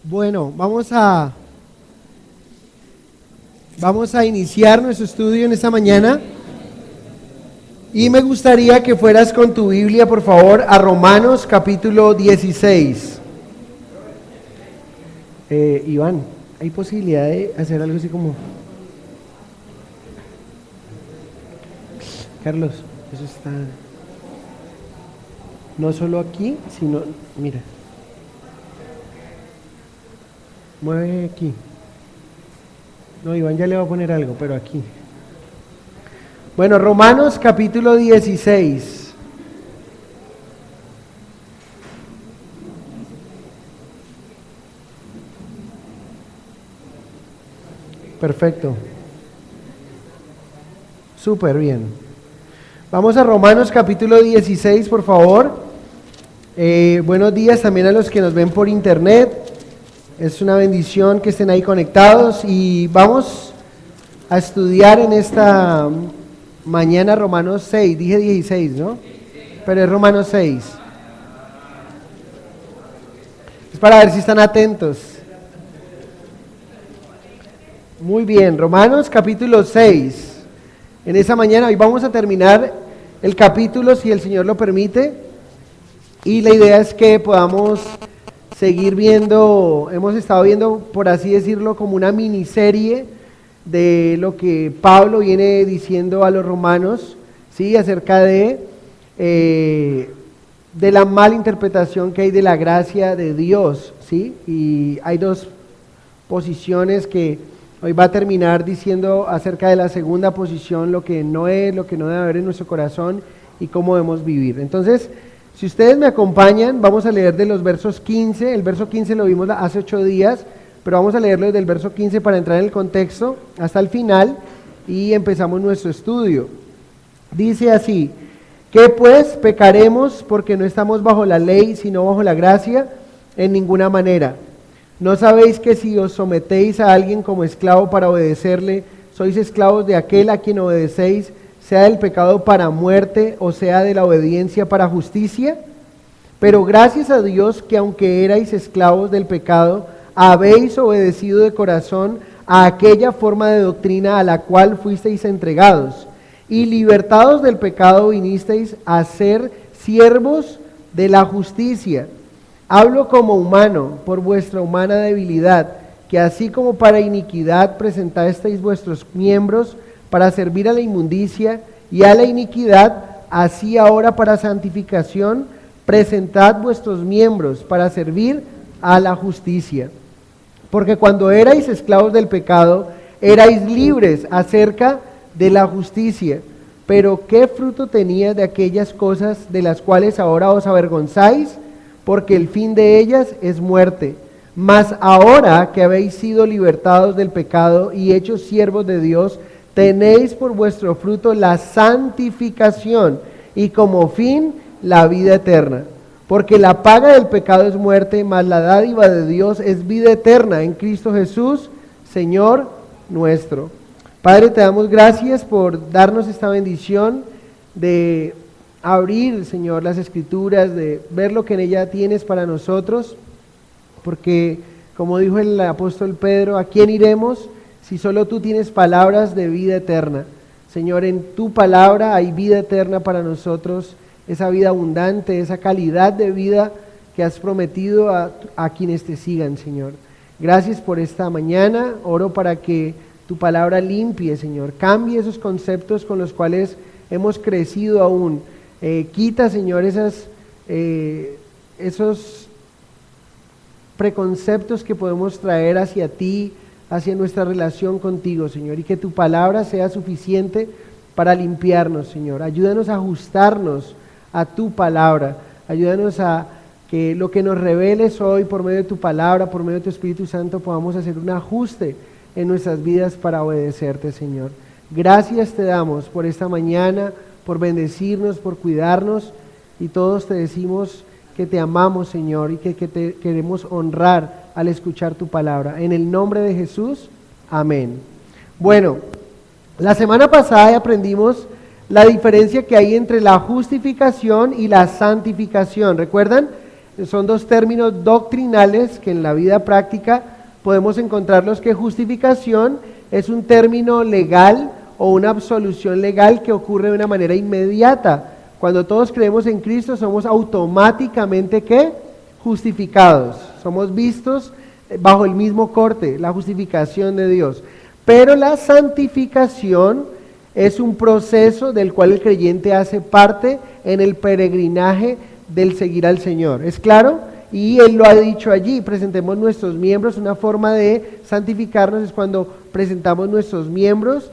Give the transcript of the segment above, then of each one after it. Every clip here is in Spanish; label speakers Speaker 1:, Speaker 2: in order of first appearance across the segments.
Speaker 1: Bueno, vamos a iniciar nuestro estudio en esta mañana y me gustaría que fueras con tu Biblia, por favor, a Romanos capítulo 16. Iván, ¿hay posibilidad de hacer algo así como... Carlos, eso está... No solo aquí, sino... Mira. Mueve aquí. No, Iván ya le va a poner algo, pero aquí. Bueno, Romanos capítulo 16. Perfecto. Súper bien. Vamos a Romanos capítulo 16, por favor. Buenos días también a los que nos ven por internet. Es una bendición que estén ahí conectados y vamos a estudiar en esta mañana Romanos 6, dije 16, ¿no? Pero es Romanos 6. Es para ver si están atentos. Muy bien, Romanos capítulo 6. En esa mañana, hoy vamos a terminar el capítulo si el Señor lo permite. Y la idea es que podamos seguir viendo, hemos estado viendo, por así decirlo, como una miniserie de lo que Pablo viene diciendo a los romanos, ¿sí? Acerca de la mala interpretación que hay de la gracia de Dios, ¿sí? Y hay dos posiciones que hoy va a terminar diciendo acerca de la segunda posición, lo que no es, lo que no debe haber en nuestro corazón y cómo debemos vivir. Entonces, si ustedes me acompañan, vamos a leer de los versos 15, el verso 15 lo vimos hace 8 días, pero vamos a leerlo desde el verso 15 para entrar en el contexto hasta el final y empezamos nuestro estudio. Dice así: ¿qué pues pecaremos porque no estamos bajo la ley sino bajo la gracia? En ninguna manera. ¿No sabéis que si os sometéis a alguien como esclavo para obedecerle, sois esclavos de aquel a quien obedecéis, sea del pecado para muerte o sea de la obediencia para justicia? Pero gracias a Dios que aunque erais esclavos del pecado, habéis obedecido de corazón a aquella forma de doctrina a la cual fuisteis entregados, y libertados del pecado vinisteis a ser siervos de la justicia. Hablo como humano, por vuestra humana debilidad, que así como para iniquidad presentasteis vuestros miembros para servir a la inmundicia y a la iniquidad, así ahora para santificación, presentad vuestros miembros para servir a la justicia. Porque cuando erais esclavos del pecado, erais libres acerca de la justicia. Pero ¿qué fruto tenía de aquellas cosas de las cuales ahora os avergonzáis? Porque el fin de ellas es muerte. Mas ahora que habéis sido libertados del pecado y hechos siervos de Dios, tenéis por vuestro fruto la santificación y como fin la vida eterna. Porque la paga del pecado es muerte, mas la dádiva de Dios es vida eterna en Cristo Jesús, Señor nuestro. Padre, te damos gracias por darnos esta bendición de abrir, Señor, las Escrituras, de ver lo que en ella tienes para nosotros, porque como dijo el apóstol Pedro, ¿a quién iremos si solo tú tienes palabras de vida eterna? Señor, en tu palabra hay vida eterna para nosotros, esa vida abundante, esa calidad de vida que has prometido a quienes te sigan, Señor. Gracias por esta mañana, oro para que tu palabra limpie, Señor, cambie esos conceptos con los cuales hemos crecido aún. Quita, Señor, esos preconceptos que podemos traer hacia ti, hacia nuestra relación contigo, Señor, y que tu palabra sea suficiente para limpiarnos, Señor. Ayúdanos a ajustarnos a tu palabra, ayúdanos a que lo que nos reveles hoy por medio de tu palabra, por medio de tu Espíritu Santo, podamos hacer un ajuste en nuestras vidas para obedecerte, Señor. Gracias te damos por esta mañana, por bendecirnos, por cuidarnos, y todos te decimos que te amamos, Señor, y que te queremos honrar al escuchar tu palabra. En el nombre de Jesús, amén. Bueno, la semana pasada aprendimos la diferencia que hay entre la justificación y la santificación. ¿Recuerdan? son dos términos doctrinales que en la vida práctica podemos encontrarlos, que justificación es un término legal o una absolución legal que ocurre de una manera inmediata. Cuando todos creemos en Cristo somos automáticamente ¿qué? Justificados, somos vistos bajo el mismo corte, la justificación de Dios. Pero la santificación es un proceso del cual el creyente hace parte en el peregrinaje del seguir al Señor. ¿Es claro? Y Él lo ha dicho allí, presentemos nuestros miembros. Una forma de santificarnos es cuando presentamos nuestros miembros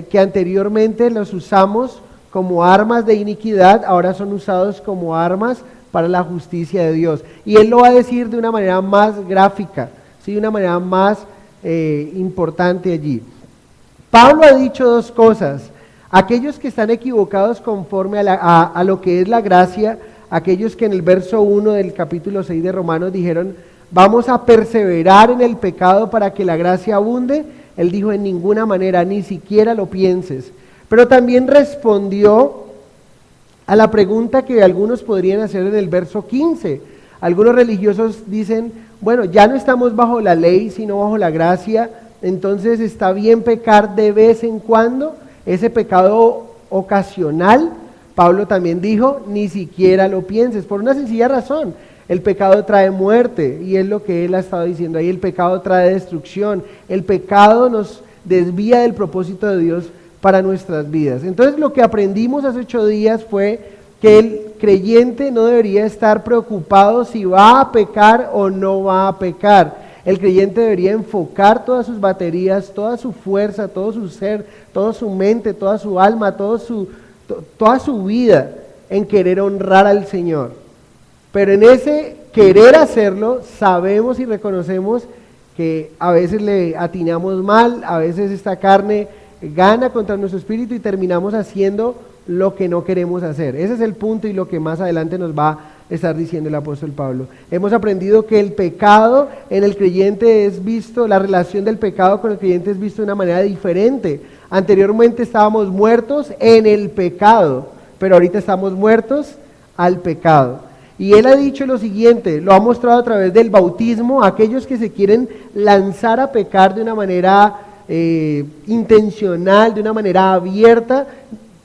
Speaker 1: que anteriormente los usamos como armas de iniquidad, ahora son usados como armas para la justicia de Dios. Y Él lo va a decir de una manera más gráfica, ¿sí? De una manera más importante allí. Pablo ha dicho dos cosas. Aquellos que están equivocados conforme a lo que es la gracia, aquellos que en el verso 1 del capítulo 6 de Romanos dijeron, vamos a perseverar en el pecado para que la gracia abunde, él dijo, en ninguna manera, ni siquiera lo pienses. Pero también respondió a la pregunta que algunos podrían hacer en el verso 15. Algunos religiosos dicen, bueno, ya no estamos bajo la ley, sino bajo la gracia, entonces está bien pecar de vez en cuando, ese pecado ocasional. Pablo también dijo, ni siquiera lo pienses, por una sencilla razón. El pecado trae muerte, y es lo que él ha estado diciendo ahí, el pecado trae destrucción, el pecado nos desvía del propósito de Dios para nuestras vidas. Entonces lo que aprendimos hace 8 días fue que el creyente no debería estar preocupado si va a pecar o no va a pecar. El creyente debería enfocar todas sus baterías, toda su fuerza, todo su ser, toda su mente, toda su alma, toda su vida en querer honrar al Señor. Pero en ese querer hacerlo, sabemos y reconocemos que a veces le atinamos mal, a veces esta carne gana contra nuestro espíritu y terminamos haciendo lo que no queremos hacer. Ese es el punto y lo que más adelante nos va a estar diciendo el apóstol Pablo. Hemos aprendido que el pecado en el creyente es visto, la relación del pecado con el creyente es visto de una manera diferente. Anteriormente estábamos muertos en el pecado, pero ahorita estamos muertos al pecado. Y él ha dicho lo siguiente, lo ha mostrado a través del bautismo, aquellos que se quieren lanzar a pecar de una manera intencional, de una manera abierta,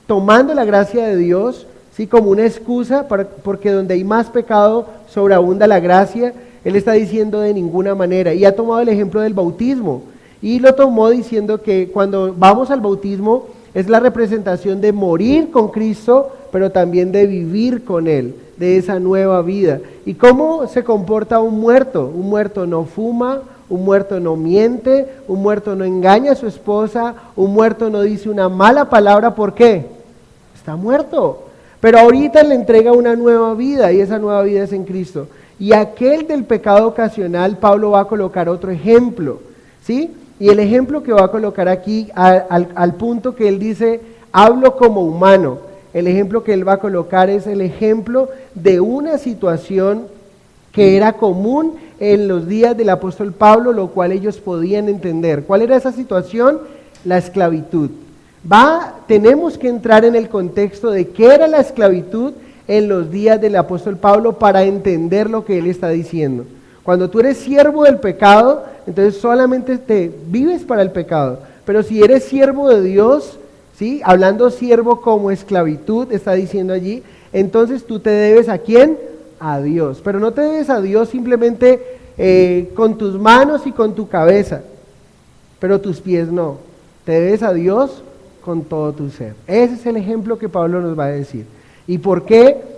Speaker 1: tomando la gracia de Dios, ¿sí? Como una excusa, porque donde hay más pecado sobreabunda la gracia. Él está diciendo de ninguna manera, y ha tomado el ejemplo del bautismo, y lo tomó diciendo que cuando vamos al bautismo es la representación de morir con Cristo, pero también de vivir con Él, de esa nueva vida. ¿Y cómo se comporta un muerto? Un muerto no fuma, un muerto no miente, un muerto no engaña a su esposa, un muerto no dice una mala palabra. ¿Por qué? Está muerto. Pero ahorita le entrega una nueva vida, y esa nueva vida es en Cristo. Y aquel del pecado ocasional, Pablo va a colocar otro ejemplo, ¿sí? Y el ejemplo que va a colocar aquí, al punto que él dice, hablo como humano. El ejemplo que él va a colocar es el ejemplo de una situación que era común en los días del apóstol Pablo, lo cual ellos podían entender. ¿Cuál era esa situación? La esclavitud. Tenemos que entrar en el contexto de qué era la esclavitud en los días del apóstol Pablo para entender lo que él está diciendo. Cuando tú eres siervo del pecado, entonces solamente te vives para el pecado. Pero si eres siervo de Dios, ¿sí? Hablando siervo como esclavitud, está diciendo allí, entonces tú te debes ¿a quién? A Dios. Pero no te debes a Dios simplemente con tus manos y con tu cabeza, pero tus pies no. Te debes a Dios con todo tu ser. Ese es el ejemplo que Pablo nos va a decir. ¿Y por qué?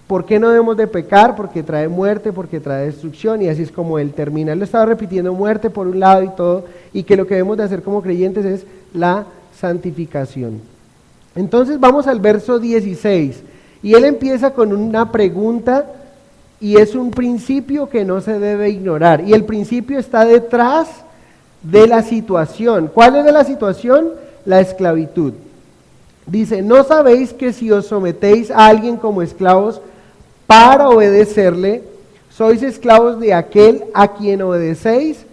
Speaker 1: ¿Por qué no debemos de pecar? Porque trae muerte, porque trae destrucción, y así es como él termina. Él lo estaba repitiendo, muerte por un lado y todo, y que lo que debemos de hacer como creyentes es la santificación. Entonces vamos al verso 16, y él empieza con una pregunta, y es un principio que no se debe ignorar, y el principio está detrás de la situación. ¿Cuál es la situación? La esclavitud. Dice, ¿no sabéis que si os sometéis a alguien como esclavos para obedecerle, sois esclavos de aquel a quien obedecéis,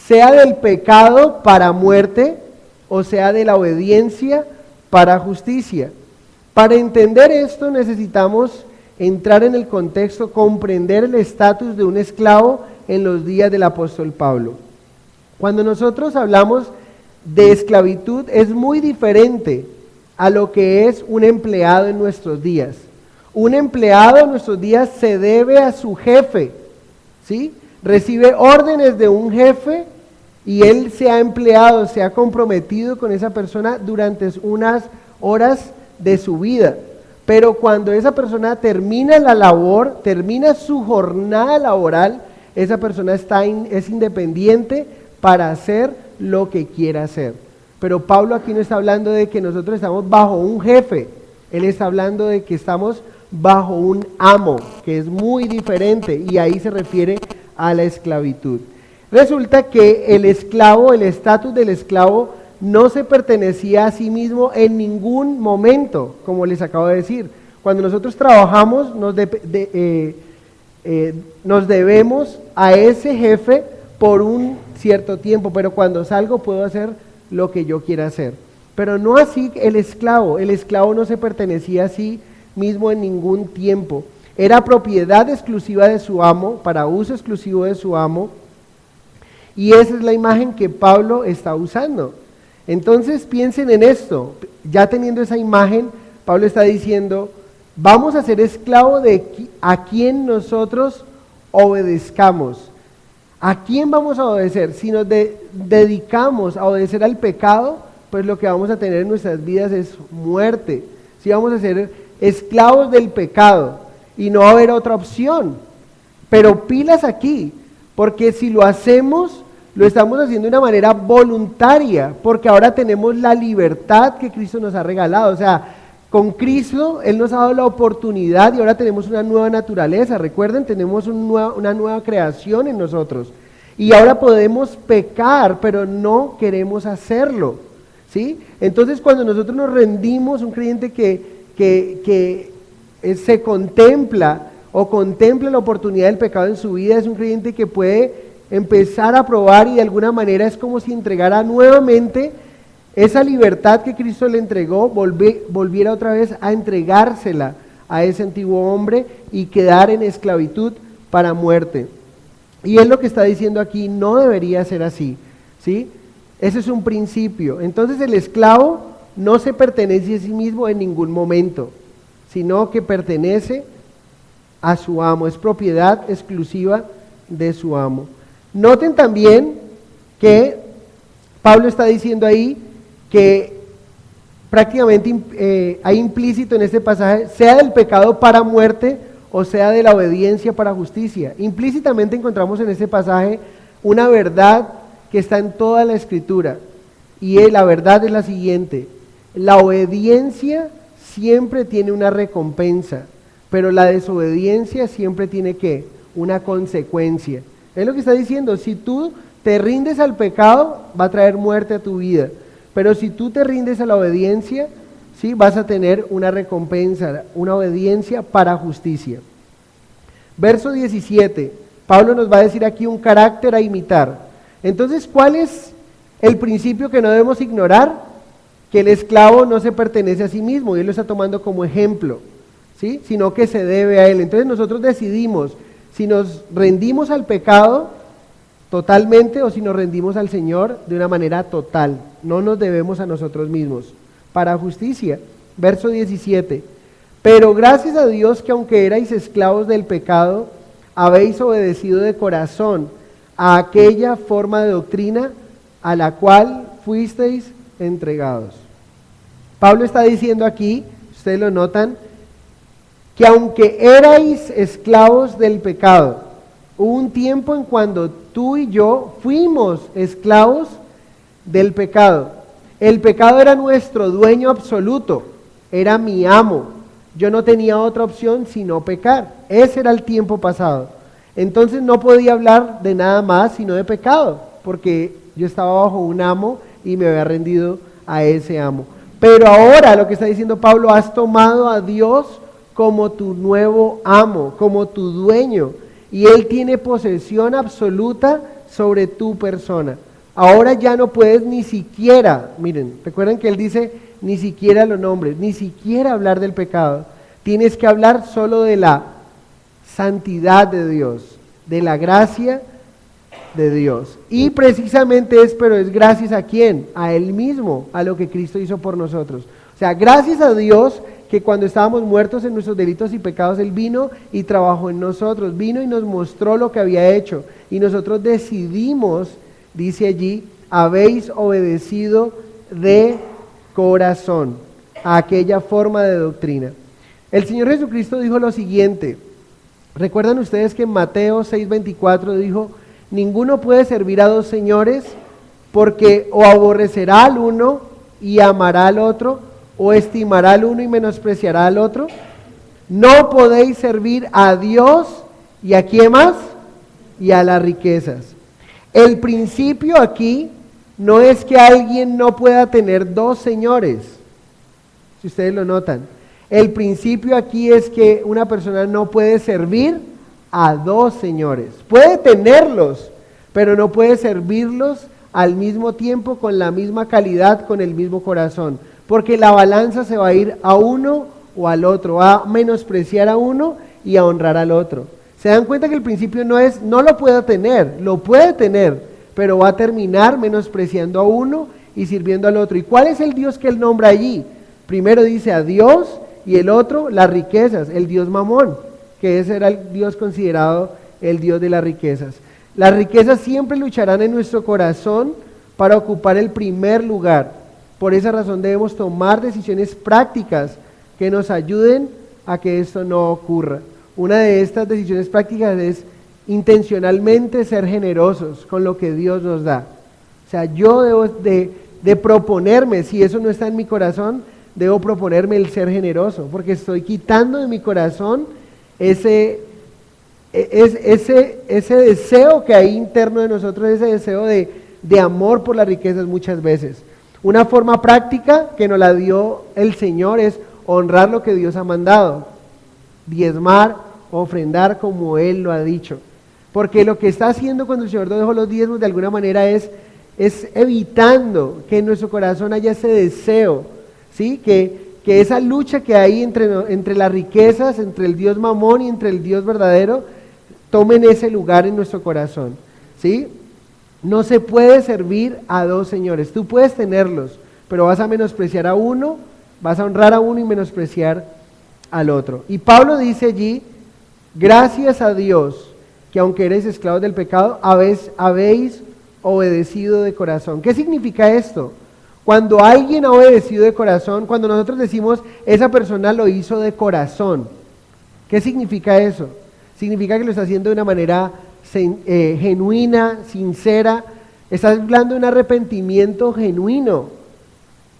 Speaker 1: sea del pecado para muerte, o sea de la obediencia para justicia? Para entender esto necesitamos entrar en el contexto, comprender el estatus de un esclavo en los días del apóstol Pablo. Cuando nosotros hablamos de esclavitud es muy diferente a lo que es un empleado en nuestros días. Un empleado en nuestros días se debe a su jefe, ¿sí? Recibe órdenes de un jefe y él se ha empleado, se ha comprometido con esa persona durante unas horas de su vida. Pero cuando esa persona termina la labor, termina su jornada laboral, esa persona es independiente para hacer lo que quiera hacer. Pero Pablo aquí no está hablando de que nosotros estamos bajo un jefe, él está hablando de que estamos bajo un amo, que es muy diferente, y ahí se refiere a la esclavitud. Resulta que el esclavo, el estatus del esclavo, no se pertenecía a sí mismo en ningún momento, como les acabo de decir. Cuando nosotros trabajamos, nos debemos a ese jefe por un cierto tiempo, pero cuando salgo puedo hacer lo que yo quiera hacer. Pero no así el esclavo no se pertenecía a sí mismo en ningún tiempo. Era propiedad exclusiva de su amo, para uso exclusivo de su amo, y esa es la imagen que Pablo está usando. Entonces piensen en esto, ya teniendo esa imagen, Pablo está diciendo, vamos a ser esclavos de a quien nosotros obedezcamos. ¿A quién vamos a obedecer? Si nos dedicamos a obedecer al pecado, pues lo que vamos a tener en nuestras vidas es muerte. Si vamos a ser esclavos del pecado y no va a haber otra opción. Pero pilas aquí, porque si lo hacemos, lo estamos haciendo de una manera voluntaria, porque ahora tenemos la libertad que Cristo nos ha regalado. O sea, con Cristo Él nos ha dado la oportunidad y ahora tenemos una nueva naturaleza. Recuerden, tenemos una nueva creación en nosotros. Y ahora podemos pecar, pero no queremos hacerlo, ¿sí? Entonces cuando nosotros nos rendimos, un creyente que se contempla o contempla la oportunidad del pecado en su vida, es un creyente que puede empezar a probar y de alguna manera es como si entregara nuevamente esa libertad que Cristo le entregó, volviera otra vez a entregársela a ese antiguo hombre y quedar en esclavitud para muerte. Y es lo que está diciendo aquí, no debería ser así, ¿sí? Ese es un principio. Entonces el esclavo no se pertenece a sí mismo en ningún momento, sino que pertenece a su amo, es propiedad exclusiva de su amo. Noten también que Pablo está diciendo ahí que prácticamente hay implícito en este pasaje, sea del pecado para muerte o sea de la obediencia para justicia. Implícitamente encontramos en este pasaje una verdad que está en toda la Escritura, y la verdad es la siguiente: la obediencia siempre tiene una recompensa, pero la desobediencia siempre tiene ¿qué? Una consecuencia. Es lo que está diciendo, si tú te rindes al pecado, va a traer muerte a tu vida. Pero si tú te rindes a la obediencia, ¿sí? Vas a tener una recompensa, una obediencia para justicia. Verso 17, Pablo nos va a decir aquí un carácter a imitar. Entonces, ¿cuál es el principio que no debemos ignorar? Que el esclavo no se pertenece a sí mismo, y él lo está tomando como ejemplo, ¿sí? Sino que se debe a él. Entonces nosotros decidimos si nos rendimos al pecado totalmente o si nos rendimos al Señor de una manera total. No nos debemos a nosotros mismos. Para justicia, verso 17. Pero gracias a Dios que aunque erais esclavos del pecado, habéis obedecido de corazón a aquella forma de doctrina a la cual fuisteis entregados. Pablo está diciendo aquí, ustedes lo notan, que aunque erais esclavos del pecado, hubo un tiempo en cuando tú y yo fuimos esclavos del pecado. El pecado era nuestro dueño absoluto, era mi amo. Yo no tenía otra opción sino pecar. Ese era el tiempo pasado. Entonces no podía hablar de nada más sino de pecado, porque yo estaba bajo un amo y me había rendido a ese amo. Pero ahora lo que está diciendo Pablo, has tomado a Dios como tu nuevo amo, como tu dueño, y Él tiene posesión absoluta sobre tu persona. Ahora ya no puedes ni siquiera, miren, recuerden que Él dice, ni siquiera lo nombres, ni siquiera hablar del pecado. Tienes que hablar solo de la santidad de Dios, de la gracia de Dios. Y precisamente pero es gracias a quién, a Él mismo, a lo que Cristo hizo por nosotros. O sea, gracias a Dios que cuando estábamos muertos en nuestros delitos y pecados, Él vino y trabajó en nosotros, vino y nos mostró lo que había hecho. Y nosotros decidimos, dice allí, habéis obedecido de corazón a aquella forma de doctrina. El Señor Jesucristo dijo lo siguiente. ¿Recuerdan ustedes que en Mateo 6:24 dijo, ninguno puede servir a dos señores porque o aborrecerá al uno y amará al otro, o estimará al uno y menospreciará al otro? No podéis servir a Dios y ¿a quién más? Y a las riquezas. El principio aquí no es que alguien no pueda tener dos señores, si ustedes lo notan. El principio aquí es que una persona no puede servir a dos señores. Puede tenerlos, pero no puede servirlos al mismo tiempo, con la misma calidad, con el mismo corazón. Porque la balanza se va a ir a uno o al otro, va a menospreciar a uno y a honrar al otro. ¿Se dan cuenta que el principio no es, no lo pueda tener, lo puede tener, pero va a terminar menospreciando a uno y sirviendo al otro? ¿Y cuál es el Dios que él nombra allí? Primero dice a Dios y el otro las riquezas, el Dios Mamón, que ese era el Dios considerado el Dios de las riquezas. Las riquezas siempre lucharán en nuestro corazón para ocupar el primer lugar. Por esa razón debemos tomar decisiones prácticas que nos ayuden a que esto no ocurra. Una de estas decisiones prácticas es intencionalmente ser generosos con lo que Dios nos da. O sea, yo debo de proponerme, si eso no está en mi corazón, debo proponerme el ser generoso, porque estoy quitando de mi corazón ese deseo que hay interno de nosotros, ese deseo de amor por las riquezas muchas veces. Una forma práctica que nos la dio el Señor es honrar lo que Dios ha mandado, diezmar, ofrendar como Él lo ha dicho. Porque lo que está haciendo cuando el Señor nos dejó los diezmos de alguna manera es evitando que en nuestro corazón haya ese deseo, ¿sí? Que esa lucha que hay entre las riquezas, entre el Dios Mamón y entre el Dios verdadero, tomen ese lugar en nuestro corazón, ¿sí? No se puede servir a dos señores. Tú puedes tenerlos, pero vas a menospreciar a uno, vas a honrar a uno y menospreciar al otro. Y Pablo dice allí, gracias a Dios, que aunque eres esclavos del pecado, habéis obedecido de corazón. ¿Qué significa esto? Cuando alguien ha obedecido de corazón, cuando nosotros decimos, esa persona lo hizo de corazón, ¿qué significa eso? Significa que lo está haciendo de una manera genuina, sincera. Está hablando de un arrepentimiento genuino,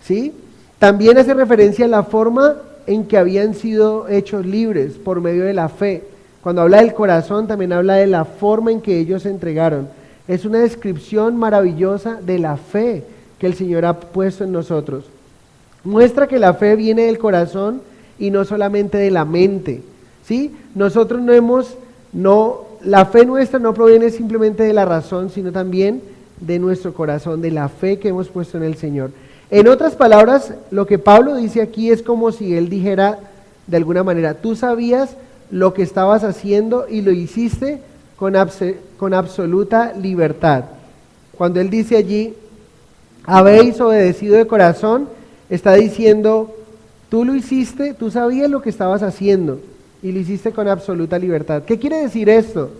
Speaker 1: ¿sí? También hace referencia a la forma en que habían sido hechos libres por medio de la fe. Cuando habla del corazón, también habla de la forma en que ellos se entregaron. Es una descripción maravillosa de la fe que el Señor ha puesto en nosotros. Muestra que la fe viene del corazón y no solamente de la mente, ¿sí? Nosotros la fe nuestra no proviene simplemente de la razón, sino también de nuestro corazón, de la fe que hemos puesto en el Señor. En otras palabras, lo que Pablo dice aquí es como si él dijera de alguna manera, tú sabías lo que estabas haciendo y lo hiciste con absoluta libertad. Cuando él dice allí, habéis obedecido de corazón, está diciendo, tú lo hiciste, tú sabías lo que estabas haciendo y lo hiciste con absoluta libertad. ¿Qué quiere decir esto?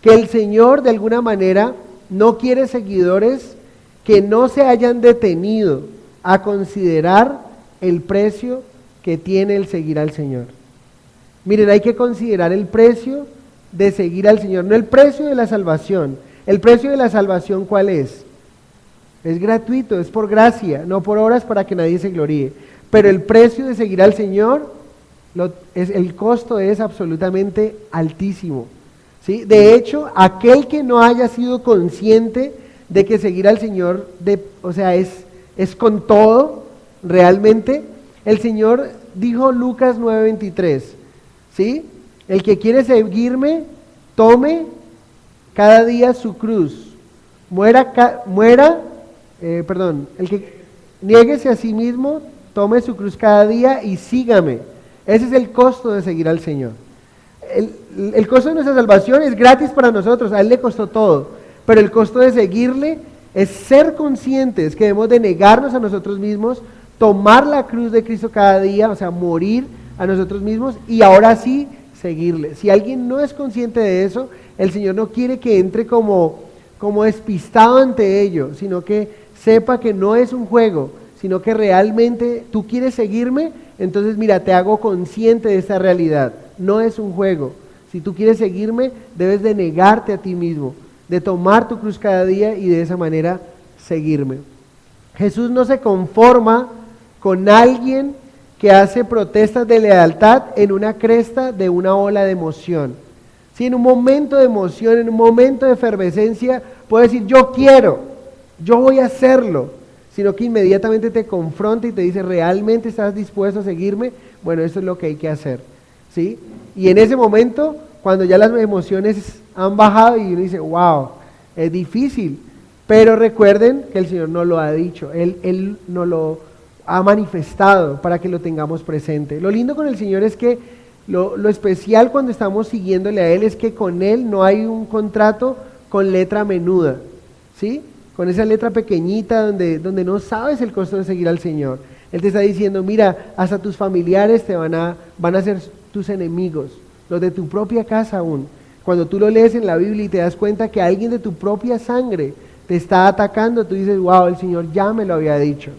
Speaker 1: Que el Señor de alguna manera no quiere seguidores que no se hayan detenido a considerar el precio que tiene el seguir al Señor. Miren, hay que considerar el precio de seguir al Señor, no el precio de la salvación. ¿El precio de la salvación cuál es? Es gratuito, es por gracia, no por obras para que nadie se gloríe. Pero el precio de seguir al Señor, el costo es absolutamente altísimo, ¿sí? De hecho, aquel que no haya sido consciente de que seguir al Señor, es con todo, realmente, el Señor dijo Lucas 9:23, ¿sí? El que quiere seguirme, tome cada día su cruz, el que niéguese a sí mismo, tome su cruz cada día y sígame. Ese es el costo de seguir al Señor. El costo de nuestra salvación es gratis para nosotros, a Él le costó todo, pero el costo de seguirle es ser conscientes que debemos de negarnos a nosotros mismos, tomar la cruz de Cristo cada día, o sea, morir a nosotros mismos y ahora sí seguirle. Si alguien no es consciente de eso, el Señor no quiere que entre como despistado ante ello, sino que sepa que no es un juego, sino que realmente tú quieres seguirme, entonces mira, te hago consciente de esta realidad, no es un juego. Si tú quieres seguirme, debes de negarte a ti mismo, de tomar tu cruz cada día y de esa manera seguirme. Jesús no se conforma con alguien que hace protestas de lealtad en una cresta de una ola de emoción. Si en un momento de emoción, en un momento de efervescencia, puede decir yo quiero, yo voy a hacerlo, sino que inmediatamente te confronta y te dice, ¿realmente estás dispuesto a seguirme? Bueno, eso es lo que hay que hacer, ¿sí? Y en ese momento, cuando ya las emociones han bajado y uno dice, wow, es difícil, pero recuerden que el Señor no lo ha dicho, Él no lo ha manifestado para que lo tengamos presente. Lo lindo con el Señor es que lo especial cuando estamos siguiéndole a Él es que con Él no hay un contrato con letra menuda, ¿sí? Con esa letra pequeñita donde no sabes el costo de seguir al Señor. Él te está diciendo, mira, hasta tus familiares van a ser tus enemigos, los de tu propia casa aún. Cuando tú lo lees en la Biblia y te das cuenta que alguien de tu propia sangre te está atacando, tú dices, wow, el Señor ya me lo había dicho.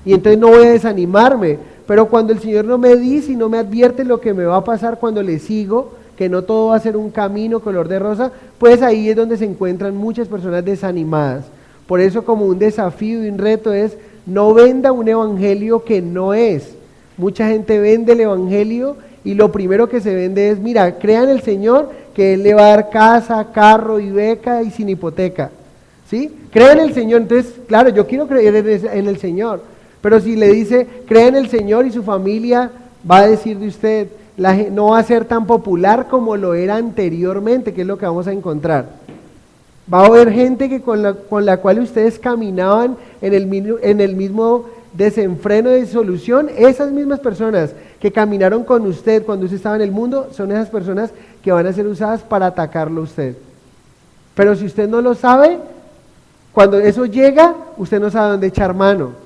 Speaker 1: Y entonces no voy a desanimarme, pero cuando el Señor no me dice y no me advierte lo que me va a pasar cuando le sigo, que no todo va a ser un camino color de rosa, pues ahí es donde se encuentran muchas personas desanimadas. Por eso como un desafío y un reto es, no venda un evangelio que no es. Mucha gente vende el evangelio y lo primero que se vende es, mira, crea en el Señor que Él le va a dar casa, carro y beca y sin hipoteca. ¿Sí? Crea en el Señor, entonces, claro, yo quiero creer en el Señor, pero si le dice, crea en el Señor y su familia va a decir de usted, no va a ser tan popular como lo era anteriormente, que es lo que vamos a encontrar. Va a haber gente que con la cual ustedes caminaban en el mismo desenfreno de solución. Esas mismas personas que caminaron con usted cuando usted estaba en el mundo, son esas personas que van a ser usadas para atacarlo a usted. Pero si usted no lo sabe, cuando eso llega, usted no sabe dónde echar mano.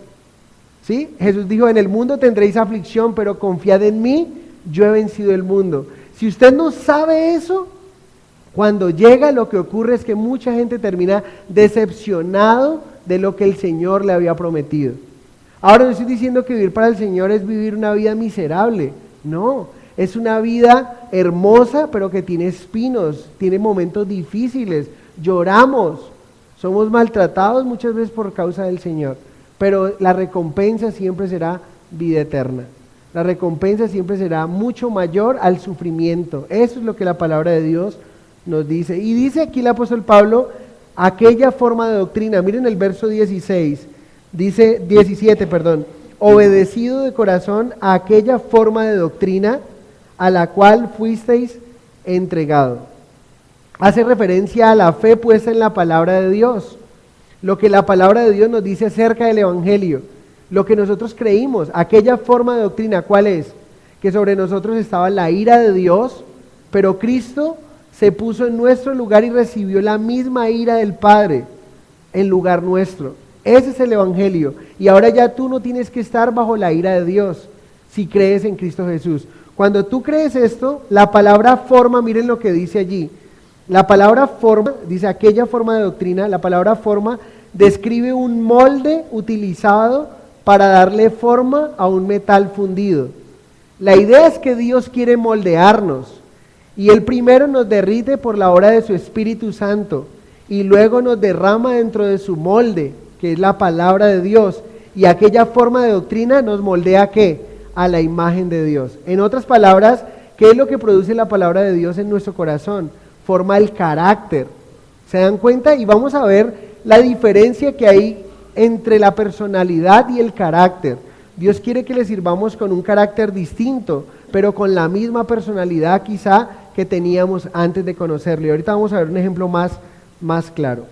Speaker 1: ¿Sí? Jesús dijo, en el mundo tendréis aflicción, pero confiad en mí, yo he vencido el mundo. Si usted no sabe eso, cuando llega, lo que ocurre es que mucha gente termina decepcionado de lo que el Señor le había prometido. Ahora no estoy diciendo que vivir para el Señor es vivir una vida miserable, no, es una vida hermosa pero que tiene espinos, tiene momentos difíciles, lloramos, somos maltratados muchas veces por causa del Señor, pero la recompensa siempre será vida eterna. La recompensa siempre será mucho mayor al sufrimiento. Eso es lo que la palabra de Dios nos dice. Y dice aquí el apóstol Pablo, aquella forma de doctrina, miren el verso 17, obedecido de corazón a aquella forma de doctrina a la cual fuisteis entregado. Hace referencia a la fe puesta en la palabra de Dios, lo que la palabra de Dios nos dice acerca del evangelio, lo que nosotros creímos, aquella forma de doctrina, ¿cuál es? Que sobre nosotros estaba la ira de Dios, pero Cristo se puso en nuestro lugar y recibió la misma ira del Padre en lugar nuestro. Ese es el evangelio. Y ahora ya tú no tienes que estar bajo la ira de Dios si crees en Cristo Jesús. Cuando tú crees esto, la palabra forma, miren lo que dice allí. La palabra forma, dice aquella forma de doctrina, la palabra forma describe un molde utilizado para darle forma a un metal fundido. La idea es que Dios quiere moldearnos. Y Él primero nos derrite por la obra de su Espíritu Santo y luego nos derrama dentro de su molde, que es la palabra de Dios. Y aquella forma de doctrina nos moldea ¿a qué? A la imagen de Dios. En otras palabras, ¿qué es lo que produce la palabra de Dios en nuestro corazón? Forma el carácter. ¿Se dan cuenta? Y vamos a ver la diferencia que hay entre la personalidad y el carácter. Dios quiere que le sirvamos con un carácter distinto, pero con la misma personalidad quizá que teníamos antes de conocerlo. Y ahorita vamos a ver un ejemplo más claro.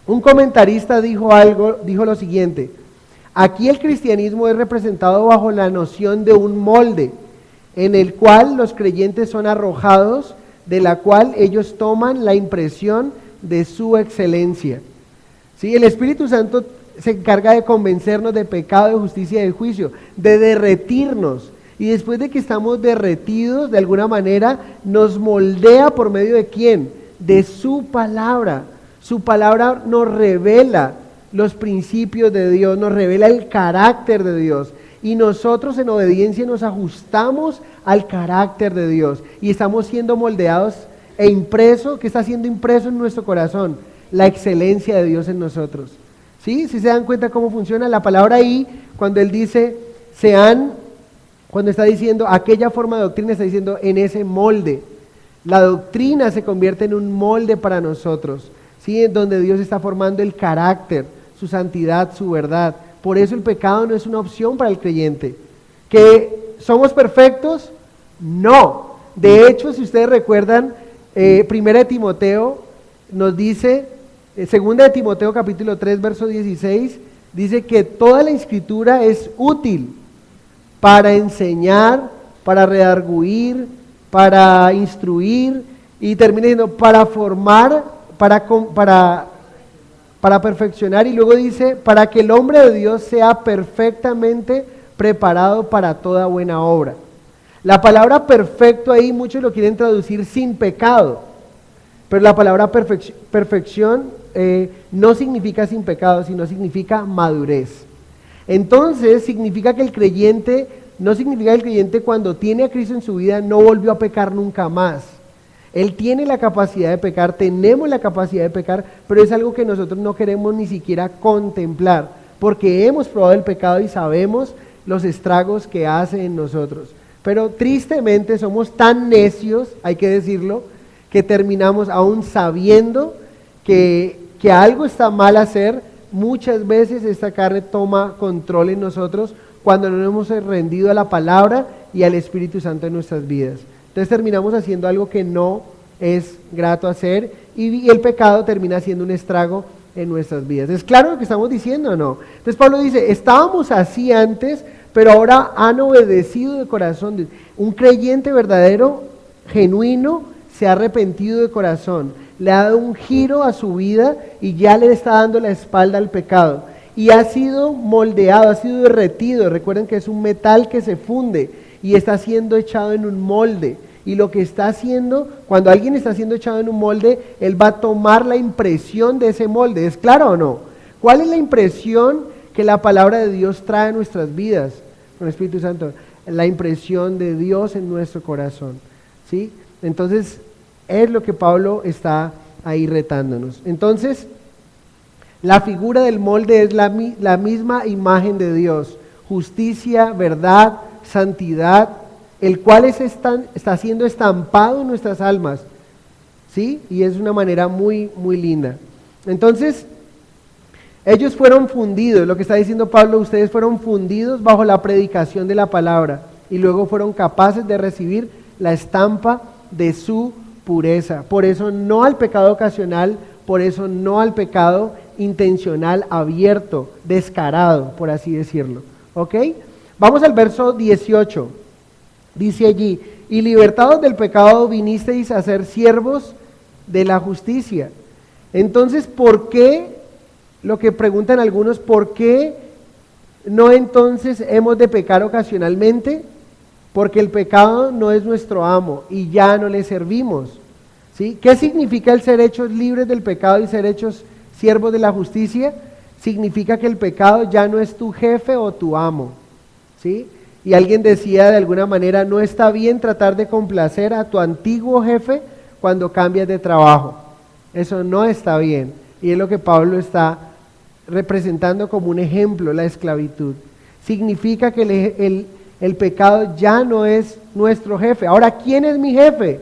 Speaker 1: Un comentarista dijo lo siguiente: aquí el cristianismo es representado bajo la noción de un molde en el cual los creyentes son arrojados, de la cual ellos toman la impresión de su excelencia. ¿Sí? El Espíritu Santo se encarga de convencernos de pecado, de justicia y de juicio, de derretirnos. Y después de que estamos derretidos, de alguna manera, nos moldea por medio de ¿quién? De su palabra. Su palabra nos revela los principios de Dios, nos revela el carácter de Dios. Y nosotros en obediencia nos ajustamos al carácter de Dios. Y estamos siendo moldeados e impreso, ¿qué está siendo impreso en nuestro corazón? La excelencia de Dios en nosotros. ¿Sí? ¿Sí se dan cuenta cómo funciona? La palabra ahí, cuando él dice, cuando está diciendo aquella forma de doctrina, está diciendo en ese molde. La doctrina se convierte en un molde para nosotros, ¿sí? En donde Dios está formando el carácter, su santidad, su verdad. Por eso el pecado no es una opción para el creyente. ¿Que somos perfectos? No. De hecho, si ustedes recuerdan, 1 de Timoteo nos dice, 2 de Timoteo capítulo 3, verso 16, dice que toda la escritura es útil para enseñar, para redarguir, para instruir, y termina diciendo para formar, para perfeccionar, y luego dice para que el hombre de Dios sea perfectamente preparado para toda buena obra. La palabra perfecto ahí muchos lo quieren traducir sin pecado, pero la palabra perfección no significa sin pecado, sino significa madurez. Entonces significa que el creyente, no significa que el creyente cuando tiene a Cristo en su vida no volvió a pecar nunca más. Él tiene la capacidad de pecar, tenemos la capacidad de pecar, pero es algo que nosotros no queremos ni siquiera contemplar, porque hemos probado el pecado y sabemos los estragos que hace en nosotros. Pero tristemente somos tan necios, hay que decirlo, que terminamos aún sabiendo que algo está mal hacer. Muchas veces esta carne toma control en nosotros cuando no nos hemos rendido a la palabra y al Espíritu Santo en nuestras vidas. Entonces terminamos haciendo algo que no es grato hacer y el pecado termina haciendo un estrago en nuestras vidas. ¿Es claro lo que estamos diciendo o no? Entonces Pablo dice, estábamos así antes, pero ahora han obedecido de corazón. Un creyente verdadero, genuino, se ha arrepentido de corazón, le ha dado un giro a su vida y ya le está dando la espalda al pecado. Y ha sido moldeado, ha sido derretido. Recuerden que es un metal que se funde y está siendo echado en un molde. Y lo que está haciendo, cuando alguien está siendo echado en un molde, él va a tomar la impresión de ese molde. ¿Es claro o no? ¿Cuál es la impresión que la palabra de Dios trae a nuestras vidas con el Espíritu Santo? La impresión de Dios en nuestro corazón. ¿Sí? Entonces, es lo que Pablo está ahí retándonos. Entonces, la figura del molde es la misma imagen de Dios. Justicia, verdad, santidad, el cual está siendo estampado en nuestras almas, ¿sí? Y es una manera muy, muy linda. Entonces, ellos fueron fundidos, lo que está diciendo Pablo, ustedes fueron fundidos bajo la predicación de la palabra y luego fueron capaces de recibir la estampa de su pureza. Por eso no al pecado ocasional, por eso no al pecado intencional, abierto, descarado, por así decirlo. ¿Ok? Vamos al verso 18. Dice allí, y libertados del pecado vinisteis a ser siervos de la justicia. Entonces, ¿por qué? Lo que preguntan algunos, ¿por qué no entonces hemos de pecar ocasionalmente? Porque el pecado no es nuestro amo y ya no le servimos. ¿Sí? ¿Qué significa el ser hechos libres del pecado y ser hechos siervos de la justicia? Significa que el pecado ya no es tu jefe o tu amo. ¿Sí? Y alguien decía de alguna manera, no está bien tratar de complacer a tu antiguo jefe cuando cambias de trabajo. Eso no está bien. Y es lo que Pablo está representando como un ejemplo, la esclavitud. Significa que el pecado ya no es nuestro jefe. Ahora, ¿quién es mi jefe?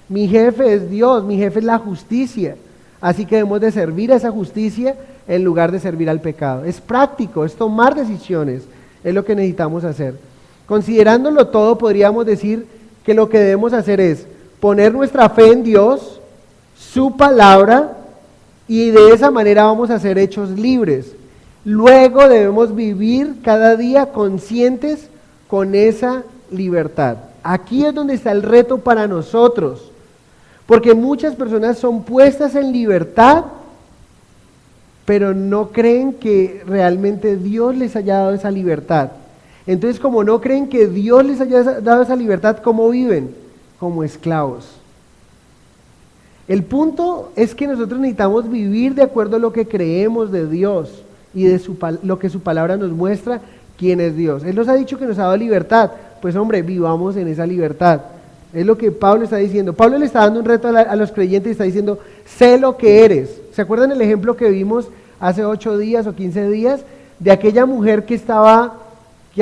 Speaker 1: Mi jefe es Dios, mi jefe es la justicia. Así que debemos de servir a esa justicia en lugar de servir al pecado. Es práctico, es tomar decisiones, es lo que necesitamos hacer. Considerándolo todo, podríamos decir que lo que debemos hacer es poner nuestra fe en Dios, su palabra, y de esa manera vamos a ser hechos libres. Luego debemos vivir cada día conscientes con esa libertad. Aquí es donde está el reto para nosotros, porque muchas personas son puestas en libertad, pero no creen que realmente Dios les haya dado esa libertad. Entonces, como no creen que Dios les haya dado esa libertad, ¿cómo viven? Como esclavos. El punto es que nosotros necesitamos vivir de acuerdo a lo que creemos de Dios y de lo que su palabra nos muestra quién es Dios. Él nos ha dicho que nos ha dado libertad, pues hombre, vivamos en esa libertad. Es lo que Pablo está diciendo. Pablo le está dando un reto a los creyentes y está diciendo, sé lo que eres. ¿Se acuerdan el ejemplo que vimos hace 8 días o 15 días de aquella mujer que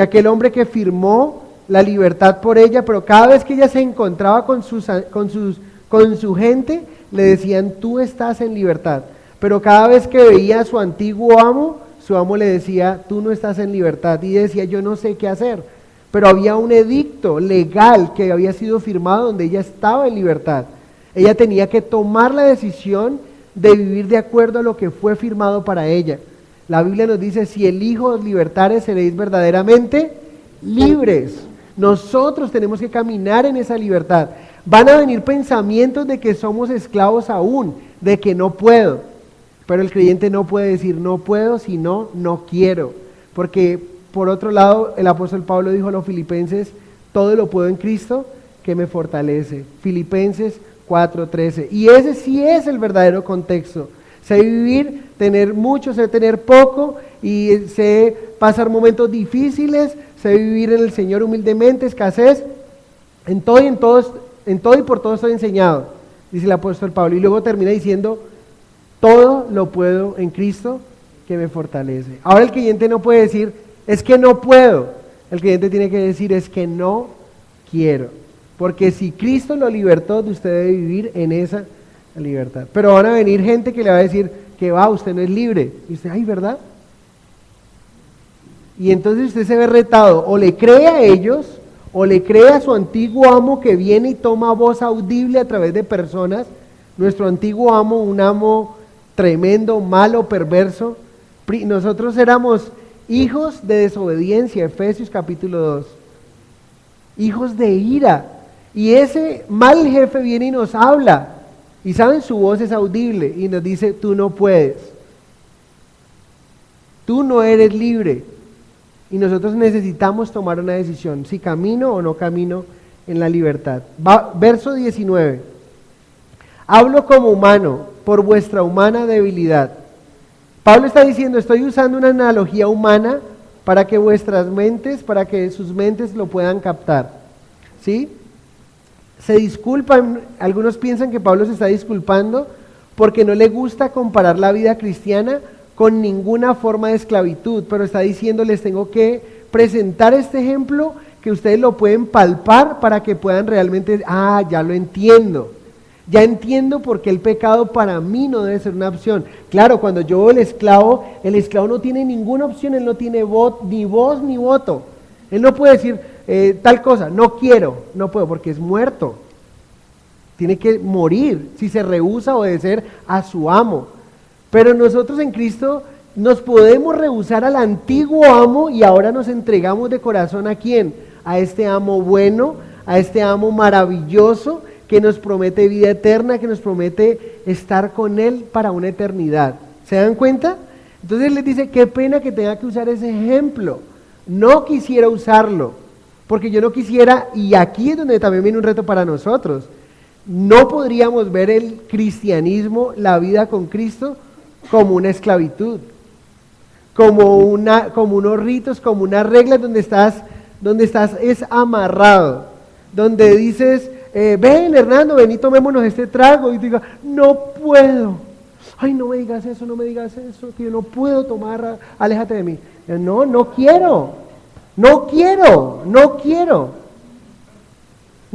Speaker 1: aquel hombre que firmó la libertad por ella, pero cada vez que ella se encontraba con su gente, le decían, tú estás en libertad. Pero cada vez que veía a su antiguo amo, su amo le decía, tú no estás en libertad. Y decía, yo no sé qué hacer. Pero había un edicto legal que había sido firmado donde ella estaba en libertad. Ella tenía que tomar la decisión de vivir de acuerdo a lo que fue firmado para ella. La Biblia nos dice, si el Hijo os libertare, seréis verdaderamente libres. Nosotros tenemos que caminar en esa libertad. Van a venir pensamientos de que somos esclavos aún, de que no puedo. Pero el creyente no puede decir no puedo, sino no quiero. Porque por otro lado, el apóstol Pablo dijo a los filipenses, todo lo puedo en Cristo que me fortalece. Filipenses 4:13. Y ese sí es el verdadero contexto. Sé vivir, tener mucho, sé tener poco, y sé pasar momentos difíciles, sé vivir en el Señor humildemente, escasez, en todo y por todo estoy enseñado, dice el apóstol Pablo. Y luego termina diciendo, todo lo puedo en Cristo que me fortalece. Ahora el creyente no puede decir, es que no puedo. El creyente tiene que decir, es que no quiero. Porque si Cristo lo libertó, usted debe vivir en esa libertad. Pero van a venir gente que le va a decir que usted no es libre. Y usted, ay, ¿verdad? Y entonces usted se ve retado, o le cree a ellos, o le cree a su antiguo amo que viene y toma voz audible a través de personas. Nuestro antiguo amo, un amo tremendo, malo, perverso. Nosotros éramos hijos de desobediencia, Efesios capítulo 2. Hijos de ira. Y ese mal jefe viene y nos habla. Y saben, su voz es audible y nos dice, tú no puedes. Tú no eres libre. Y nosotros necesitamos tomar una decisión, si camino o no camino en la libertad. Verso 19. Hablo como humano, por vuestra humana debilidad. Pablo está diciendo, estoy usando una analogía humana para que para que sus mentes lo puedan captar. ¿Sí? Se disculpan, algunos piensan que Pablo se está disculpando porque no le gusta comparar la vida cristiana con ninguna forma de esclavitud, pero está diciendo, les tengo que presentar este ejemplo que ustedes lo pueden palpar para que puedan realmente, ya lo entiendo. Ya entiendo por qué el pecado para mí no debe ser una opción. Claro, cuando yo veo el esclavo no tiene ninguna opción, él no tiene ni voz ni voto. Él no puede decir tal cosa, no quiero, no puedo, porque es muerto. Tiene que morir si se rehúsa a obedecer a su amo. Pero nosotros en Cristo nos podemos rehusar al antiguo amo y ahora nos entregamos de corazón ¿a quién? A este amo bueno, a este amo maravilloso, que nos promete vida eterna, que nos promete estar con Él para una eternidad. ¿Se dan cuenta? Entonces les dice, qué pena que tenga que usar ese ejemplo. No quisiera usarlo, porque yo no quisiera, y aquí es donde también viene un reto para nosotros, no podríamos ver el cristianismo, la vida con Cristo, como una esclavitud, como unos ritos, como unas reglas donde estás es amarrado, donde dices, ven Hernando, ven y tomémonos este trago, y diga, no puedo, ay no me digas eso, que yo no puedo tomar, aléjate de mí. No quiero, no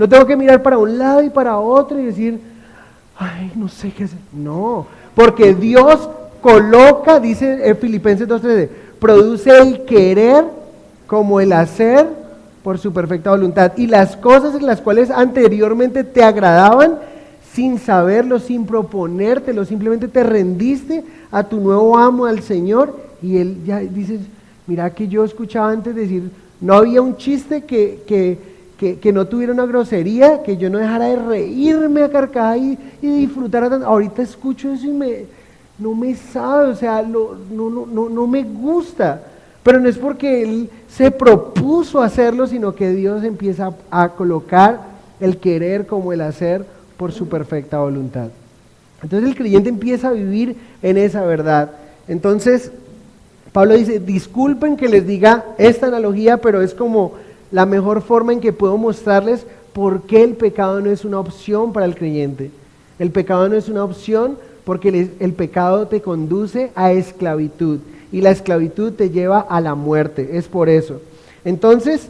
Speaker 1: tengo que mirar para un lado y para otro y decir, ay no sé qué hacer, no, porque Dios coloca, dice en Filipenses 2:13, produce el querer como el hacer por su perfecta voluntad, y las cosas en las cuales anteriormente te agradaban, sin saberlo, sin proponértelo, simplemente te rendiste a tu nuevo amo, al Señor, y Él ya dices, mira que yo escuchaba antes decir, no había un chiste que que no tuviera una grosería, que yo no dejara de reírme a carcajadas y disfrutar. Ahorita escucho eso y no me sabe, o sea, no me gusta. Pero no es porque él se propuso hacerlo, sino que Dios empieza a colocar el querer como el hacer por su perfecta voluntad. Entonces el creyente empieza a vivir en esa verdad. Entonces Pablo dice, disculpen que les diga esta analogía, pero es como la mejor forma en que puedo mostrarles por qué el pecado no es una opción para el creyente. El pecado no es una opción porque el pecado te conduce a esclavitud y la esclavitud te lleva a la muerte, es por eso. Entonces,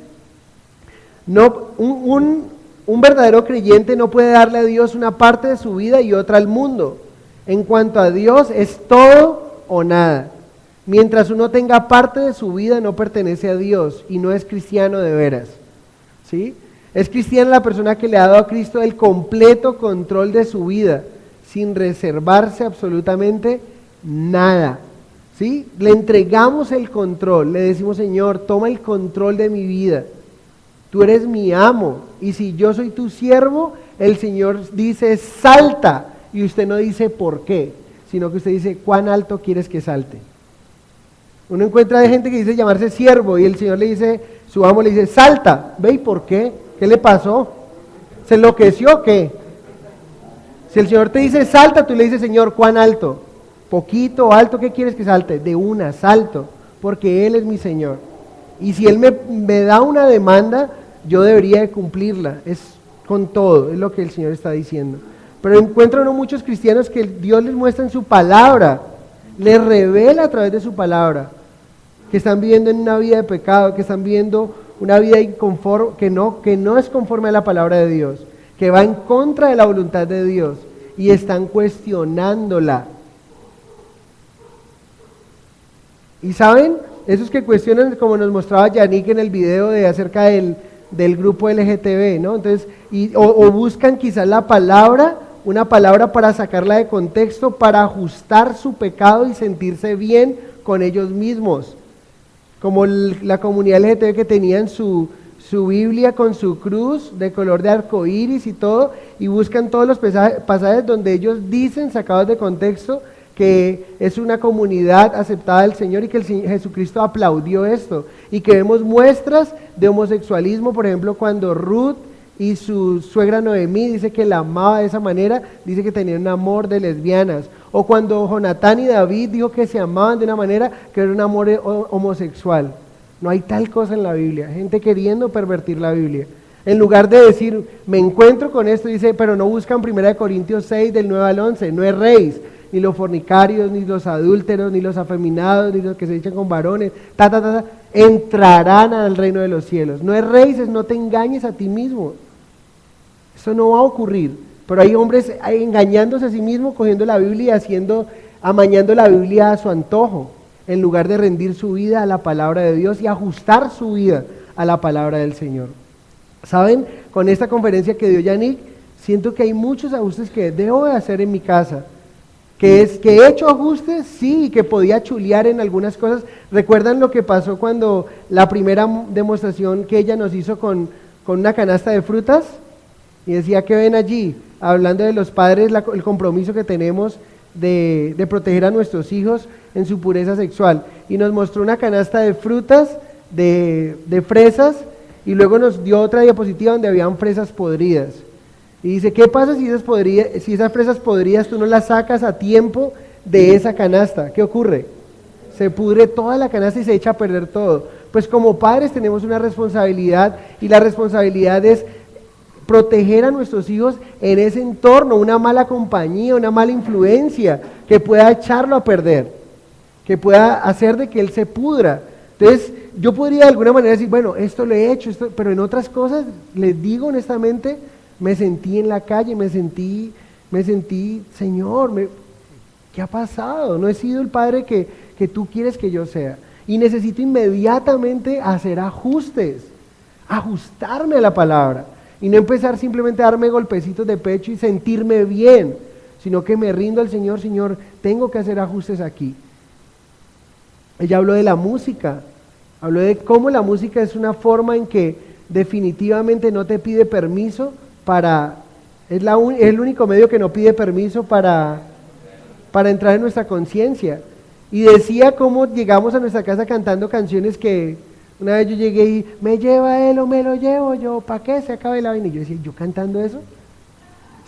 Speaker 1: un verdadero creyente no puede darle a Dios una parte de su vida y otra al mundo. En cuanto a Dios, es todo o nada. Mientras uno tenga parte de su vida, no pertenece a Dios y no es cristiano de veras. ¿Sí? Es cristiana la persona que le ha dado a Cristo el completo control de su vida, sin reservarse absolutamente nada. ¿Sí? Le entregamos el control, le decimos, Señor, toma el control de mi vida. Tú eres mi amo, y si yo soy tu siervo, el Señor dice, salta, y usted no dice por qué, sino que usted dice, ¿cuán alto quieres que salte? Uno encuentra de gente que dice llamarse siervo, y el Señor le dice, su amo le dice, salta, ¿ve y por qué? ¿Qué le pasó? ¿Se enloqueció o qué? Si el Señor te dice, salta, tú le dices, Señor, ¿cuán alto? ¿Poquito o alto? ¿Qué quieres que salte? De una, salto, porque Él es mi Señor. Y si Él me da una demanda, yo debería de cumplirla, es con todo, es lo que el Señor está diciendo. Pero encuentran muchos cristianos que Dios les muestra en su palabra, les revela a través de su palabra, que están viviendo en una vida de pecado, que están viviendo una vida inconforme, que no es conforme a la palabra de Dios, que va en contra de la voluntad de Dios, y están cuestionándola. Y saben, esos que cuestionan, como nos mostraba Yannick en el video acerca del grupo LGTB, ¿no? Entonces, o buscan quizás una palabra para sacarla de contexto, para ajustar su pecado y sentirse bien con ellos mismos. Como la comunidad LGTB que tenían su Biblia con su cruz de color de arco iris y todo, y buscan todos los pasajes donde ellos dicen, sacados de contexto, que es una comunidad aceptada del Señor y que Jesucristo aplaudió esto, y que vemos muestras de homosexualismo, por ejemplo, cuando Ruth y su suegra Noemí dice que la amaba de esa manera, dice que tenían un amor de lesbianas, o cuando Jonatán y David dijo que se amaban de una manera que era un amor homosexual. No hay tal cosa en la Biblia, gente queriendo pervertir la Biblia. En lugar de decir, me encuentro con esto, dice, pero no buscan 1 Corintios 6 del 9 al 11, no erréis, ni los fornicarios, ni los adúlteros, ni los afeminados, ni los que se echan con varones, entrarán al reino de los cielos. No erréis, no te engañes a ti mismo. Eso no va a ocurrir. Pero hay hombres engañándose a sí mismos, cogiendo la Biblia y amañando la Biblia a su antojo, en lugar de rendir su vida a la palabra de Dios y ajustar su vida a la palabra del Señor. ¿Saben? Con esta conferencia que dio Yannick, siento que hay muchos ajustes que debo de hacer en mi casa. Que he hecho ajustes, sí, que podía chulear en algunas cosas. ¿Recuerdan lo que pasó cuando la primera demostración que ella nos hizo con una canasta de frutas? Y decía, ¿qué ven allí? Hablando de los padres, el compromiso que tenemos de proteger a nuestros hijos en su pureza sexual. Y nos mostró una canasta de frutas, de fresas, y luego nos dio otra diapositiva donde habían fresas podridas. Y dice, ¿qué pasa si esas fresas podridas tú no las sacas a tiempo de esa canasta? ¿Qué ocurre? Se pudre toda la canasta y se echa a perder todo. Pues como padres tenemos una responsabilidad, y la responsabilidad es proteger a nuestros hijos en ese entorno, una mala compañía, una mala influencia que pueda echarlo a perder, que pueda hacer de que él se pudra. Entonces, yo podría de alguna manera decir, bueno, esto lo he hecho, pero en otras cosas, les digo honestamente, me sentí en la calle, me sentí, Señor, ¿qué ha pasado? No he sido el padre que tú quieres que yo sea. Y necesito inmediatamente hacer ajustes, ajustarme a la palabra. Y no empezar simplemente a darme golpecitos de pecho y sentirme bien, sino que me rindo al Señor, Señor, tengo que hacer ajustes aquí. Ella habló de la música, habló de cómo la música es una forma en que definitivamente no te pide permiso es el único medio que no pide permiso para entrar en nuestra conciencia. Y decía cómo llegamos a nuestra casa cantando canciones que una vez yo llegué y me lleva él o me lo llevo yo, ¿para qué se acabe la vaina? Y yo decía, ¿yo cantando eso?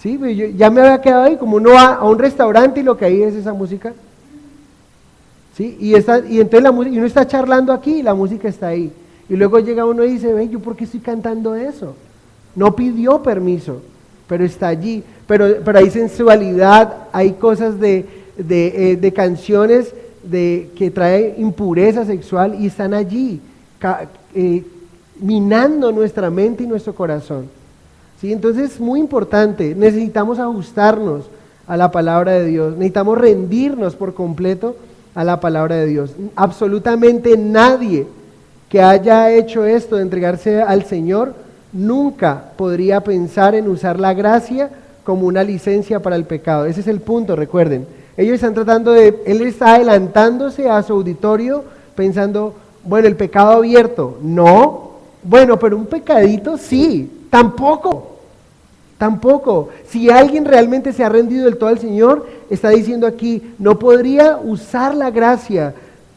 Speaker 1: Sí, yo ya me había quedado ahí, como uno va a un restaurante y lo que hay es esa música. ¿Sí? Y entonces la música, y uno está charlando aquí y la música está ahí. Y luego llega uno y dice, ¿yo por qué estoy cantando eso? No pidió permiso, pero está allí. Pero hay sensualidad, hay cosas de canciones que traen impureza sexual y están allí, minando nuestra mente y nuestro corazón. ¿Sí? Entonces es muy importante, necesitamos ajustarnos a la palabra de Dios, necesitamos rendirnos por completo a la palabra de Dios. Absolutamente nadie que haya hecho esto de entregarse al Señor nunca podría pensar en usar la gracia como una licencia para el pecado. Ese es el punto, recuerden. Ellos están él está adelantándose a su auditorio pensando, bueno, el pecado abierto, no, bueno, pero un pecadito sí, tampoco. Si alguien realmente se ha rendido del todo al Señor, está diciendo aquí, no podría usar la gracia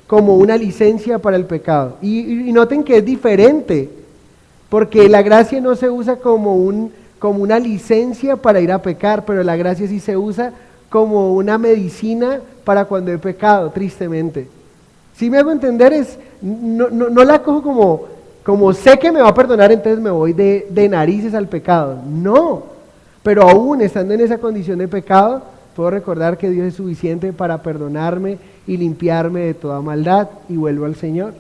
Speaker 1: como una licencia para el pecado. Y noten que es diferente, porque la gracia no se usa como una licencia para ir a pecar, pero la gracia sí se usa como una medicina para cuando he pecado, tristemente. Si me hago entender, no la cojo como sé que me va a perdonar, entonces me voy de narices al pecado. No, pero aún estando en esa condición de pecado, puedo recordar que Dios es suficiente para perdonarme y limpiarme de toda maldad y vuelvo al Señor.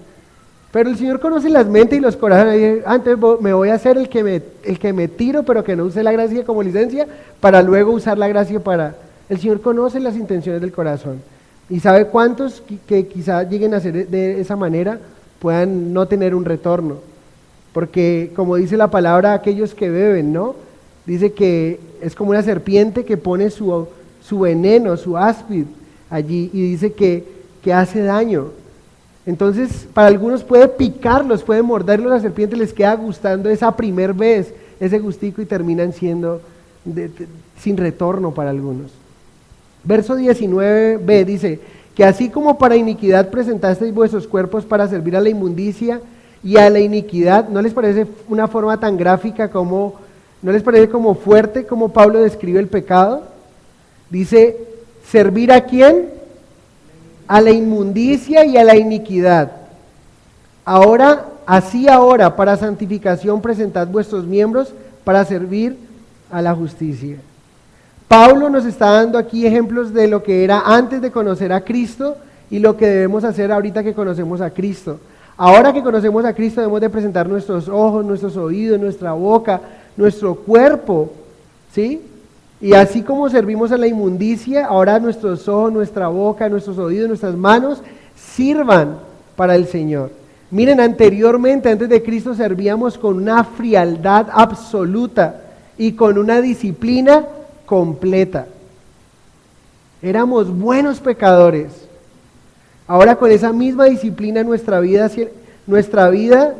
Speaker 1: Pero el Señor conoce las mentes y los corazones. Antes me voy a hacer el que me tiro, pero que no use la gracia como licencia, para luego usar la gracia para... El Señor conoce las intenciones del corazón y sabe cuántos que quizás lleguen a ser de esa manera puedan no tener un retorno. Porque como dice la palabra, aquellos que beben, ¿no? Dice que es como una serpiente que pone su veneno, su áspid allí y dice que hace daño. Entonces, para algunos puede picarlos, puede morderlos, la serpiente les queda gustando esa primer vez, ese gustico y terminan siendo sin retorno para algunos. Verso 19b dice, que así como para iniquidad presentasteis vuestros cuerpos para servir a la inmundicia y a la iniquidad, ¿no les parece una forma tan gráfica no les parece como fuerte como Pablo describe el pecado? Dice, ¿servir a quién? A la inmundicia y a la iniquidad. Ahora, para santificación presentad vuestros miembros para servir a la justicia. Pablo nos está dando aquí ejemplos de lo que era antes de conocer a Cristo y lo que debemos hacer ahorita que conocemos a Cristo. Ahora que conocemos a Cristo debemos de presentar nuestros ojos, nuestros oídos, nuestra boca, nuestro cuerpo, ¿sí? Y así como servimos a la inmundicia, ahora nuestros ojos, nuestra boca, nuestros oídos, nuestras manos sirvan para el Señor. Miren, anteriormente, antes de Cristo, servíamos con una frialdad absoluta y con una disciplina completa. Éramos buenos pecadores. Ahora con esa misma disciplina en nuestra vida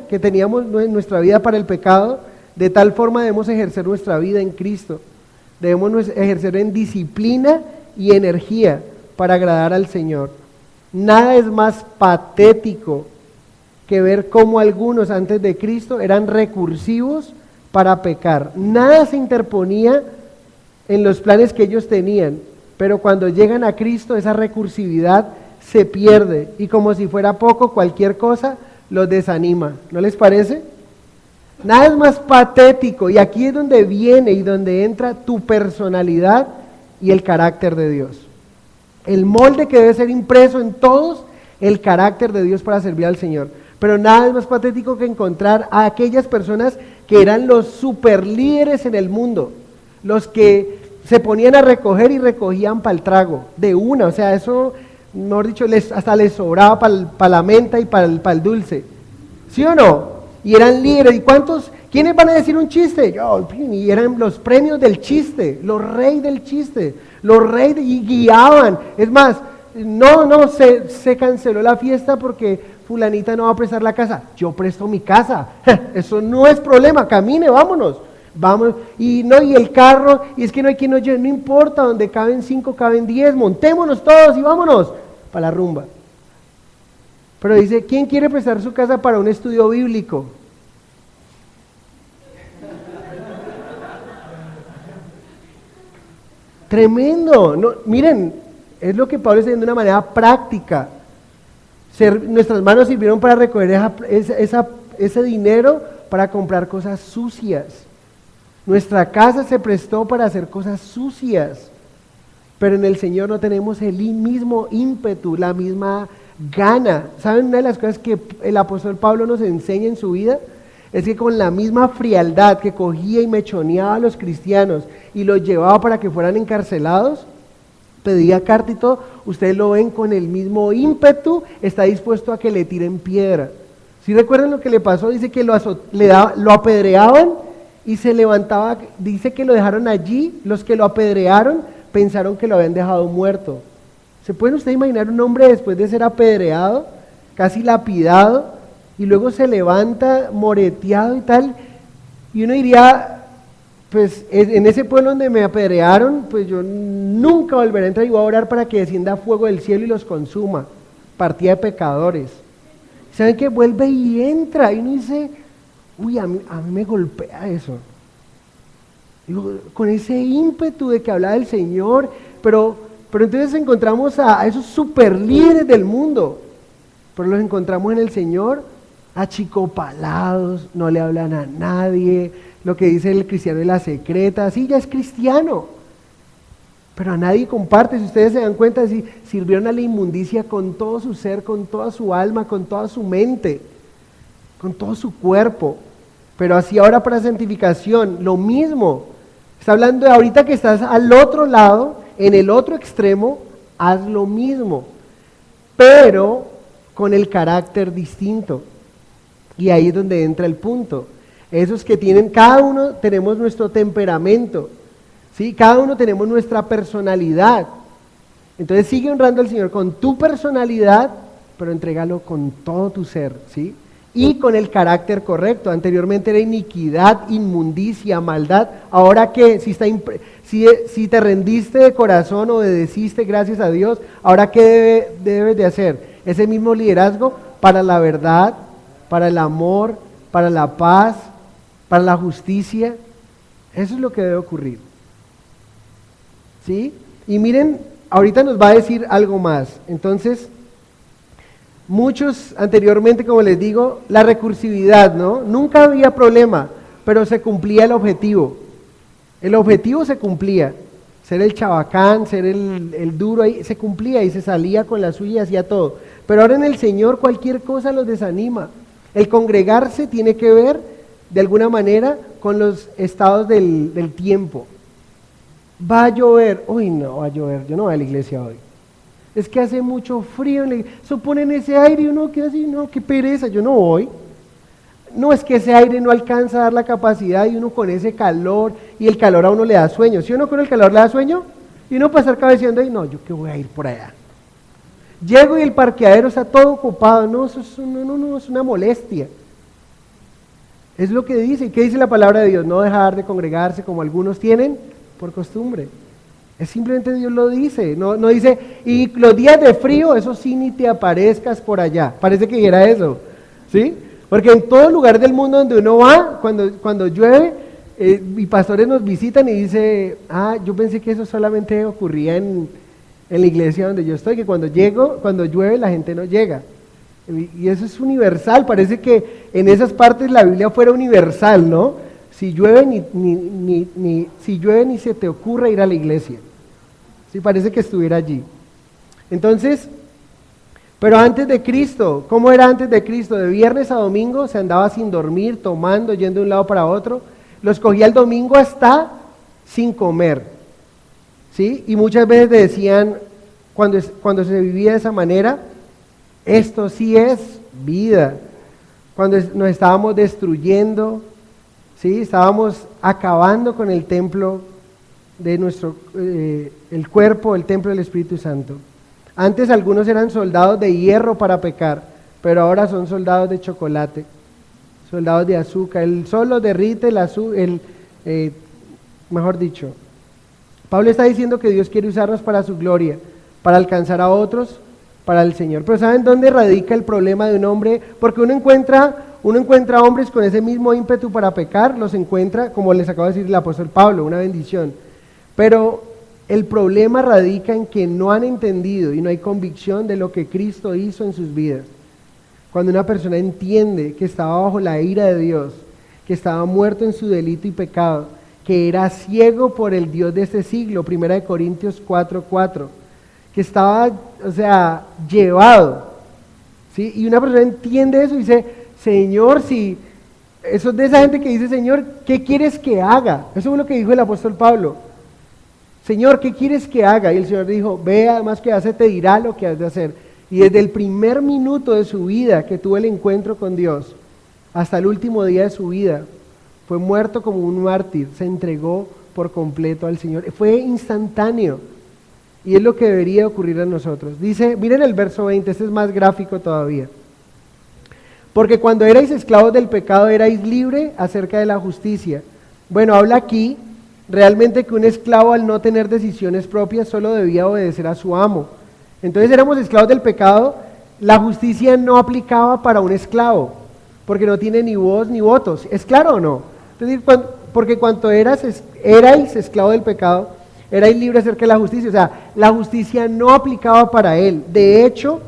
Speaker 1: que teníamos, nuestra vida para el pecado, de tal forma debemos ejercer nuestra vida en Cristo. Debemos ejercer en disciplina y energía para agradar al Señor. Nada es más patético que ver cómo algunos antes de Cristo eran recursivos para pecar. Nada se interponía en los planes que ellos tenían, pero cuando llegan a Cristo esa recursividad se pierde y como si fuera poco, cualquier cosa los desanima. ¿No les parece? Nada es más patético y aquí es donde viene y donde entra tu personalidad y el carácter de Dios. El molde que debe ser impreso en todos, el carácter de Dios para servir al Señor. Pero nada es más patético que encontrar a aquellas personas que eran los super líderes en el mundo, los que se ponían a recoger y recogían para el trago, de una, o sea, eso, mejor dicho, hasta les sobraba para la menta y para el dulce, ¿sí o no? Y eran líderes, ¿y quiénes van a decir un chiste? Y eran los premios del chiste, los reyes del chiste, y guiaban, es más, se canceló la fiesta porque fulanita no va a prestar la casa, yo presto mi casa, eso no es problema, camine, vámonos. Vamos, y el carro, y es que no hay quien nos lleve, no importa, donde caben 5, caben 10, montémonos todos y vámonos para la rumba. Pero dice, ¿quién quiere prestar su casa para un estudio bíblico? Tremendo, no, miren, es lo que Pablo está diciendo de una manera práctica. Nuestras manos sirvieron para recoger ese dinero para comprar cosas sucias. Nuestra casa se prestó para hacer cosas sucias, pero en el Señor no tenemos el mismo ímpetu, la misma gana. ¿Saben? Una de las cosas que el apóstol Pablo nos enseña en su vida es que con la misma frialdad que cogía y mechoneaba a los cristianos y los llevaba para que fueran encarcelados, pedía carta y todo, ustedes lo ven con el mismo ímpetu, está dispuesto a que le tiren piedra. ¿Sí recuerdan lo que le pasó? Dice que lo apedreaban y se levantaba, dice que lo dejaron allí, los que lo apedrearon pensaron que lo habían dejado muerto. ¿Se pueden ustedes imaginar un hombre después de ser apedreado, casi lapidado, y luego se levanta moreteado y tal? Y uno diría, pues en ese pueblo donde me apedrearon, pues yo nunca volveré a entrar y voy a orar para que descienda fuego del cielo y los consuma. Partida de pecadores. ¿Saben qué? Vuelve y entra, y uno dice, uy, a mí me golpea eso. Digo, con ese ímpetu de que hablaba el Señor, pero entonces encontramos a esos super líderes del mundo, pero los encontramos en el Señor achicopalados, no le hablan a nadie, lo que dice el cristiano de la secreta, sí, ya es cristiano, pero a nadie comparte. Si ustedes se dan cuenta, sirvieron a la inmundicia con todo su ser, con toda su alma, con toda su mente, con todo su cuerpo. Pero así ahora para santificación, lo mismo. Está hablando de ahorita que estás al otro lado, en el otro extremo, haz lo mismo, pero con el carácter distinto. Y ahí es donde entra el punto. Esos que tienen, cada uno tenemos nuestro temperamento, ¿sí? Cada uno tenemos nuestra personalidad. Entonces sigue honrando al Señor con tu personalidad, pero entrégalo con todo tu ser, ¿sí? Y con el carácter correcto. Anteriormente era iniquidad, inmundicia, maldad. Ahora que si te rendiste de corazón, obedeciste, gracias a Dios, ahora ¿qué debes de hacer? Ese mismo liderazgo para la verdad, para el amor, para la paz, para la justicia. Eso es lo que debe ocurrir, ¿sí? Y miren, ahorita nos va a decir algo más. Entonces, muchos anteriormente, como les digo, la recursividad, ¿no? Nunca había problema, pero se cumplía el objetivo. El objetivo se cumplía. Ser el chabacán, ser el duro ahí, se cumplía y se salía con la suya y hacía todo. Pero ahora en el Señor cualquier cosa los desanima. El congregarse tiene que ver, de alguna manera, con los estados del tiempo. Va a llover, uy no, va a llover, yo no voy a la iglesia hoy. Es que hace mucho frío, eso ponen ese aire y uno queda así, no, qué pereza, yo no voy. No, es que ese aire no alcanza a dar la capacidad y uno con ese calor, y el calor a uno le da sueño. ¿Sí o no con el calor le da sueño? Y uno puede estar cabeceando ahí, no, yo qué voy a ir por allá. Llego y el parqueadero está todo ocupado, no, eso es una molestia. Es lo que dice. ¿Y qué dice la palabra de Dios? No dejar de congregarse como algunos tienen por costumbre. Es simplemente Dios lo dice, no dice, y los días de frío, eso sí ni te aparezcas por allá. Parece que era eso, ¿sí? Porque en todo lugar del mundo donde uno va, cuando llueve, y pastores nos visitan y dice, yo pensé que eso solamente ocurría en la iglesia donde yo estoy, que cuando llueve la gente no llega. Y eso es universal, parece que en esas partes la Biblia fuera universal, ¿no? Si llueve ni se te ocurra ir a la iglesia. Sí, parece que estuviera allí. Entonces, pero antes de Cristo, ¿cómo era antes de Cristo? De viernes a domingo se andaba sin dormir, tomando, yendo de un lado para otro. Los cogía el domingo hasta sin comer, ¿sí? Y muchas veces decían, cuando se vivía de esa manera, esto sí es vida. Cuando nos estábamos destruyendo, ¿sí? Estábamos acabando con el templo de el cuerpo, el templo del Espíritu Santo. Antes algunos eran soldados de hierro para pecar, pero ahora son soldados de chocolate, soldados de azúcar. El sol los derrite, mejor dicho. Pablo está diciendo que Dios quiere usarnos para su gloria, para alcanzar a otros, para el Señor. Pero ¿saben dónde radica el problema de un hombre? Porque uno encuentra hombres con ese mismo ímpetu para pecar, los encuentra, como les acabo de decir el apóstol Pablo, una bendición. Pero el problema radica en que no han entendido y no hay convicción de lo que Cristo hizo en sus vidas. Cuando una persona entiende que estaba bajo la ira de Dios, que estaba muerto en su delito y pecado, que era ciego por el Dios de este siglo, 1 Corintios 4:4, que estaba, llevado, ¿sí? Y una persona entiende eso y dice, Señor, si eso es de esa gente que dice, Señor, ¿qué quieres que haga? Eso es lo que dijo el apóstol Pablo. Señor, ¿qué quieres que haga? Y el Señor dijo, ve, además que hace, te dirá lo que has de hacer. Y desde el primer minuto de su vida que tuvo el encuentro con Dios, hasta el último día de su vida, fue muerto como un mártir, se entregó por completo al Señor. Fue instantáneo. Y es lo que debería ocurrir a nosotros. Dice, miren el verso 20, este es más gráfico todavía. Porque cuando erais esclavos del pecado, erais libres acerca de la justicia. Bueno, habla aquí realmente que un esclavo al no tener decisiones propias solo debía obedecer a su amo. Entonces éramos esclavos del pecado, la justicia no aplicaba para un esclavo, porque no tiene ni voz ni votos. ¿Es claro o no? Entonces, porque cuando erais esclavos del pecado, erais libres acerca de la justicia. O sea, la justicia no aplicaba para él. De hecho,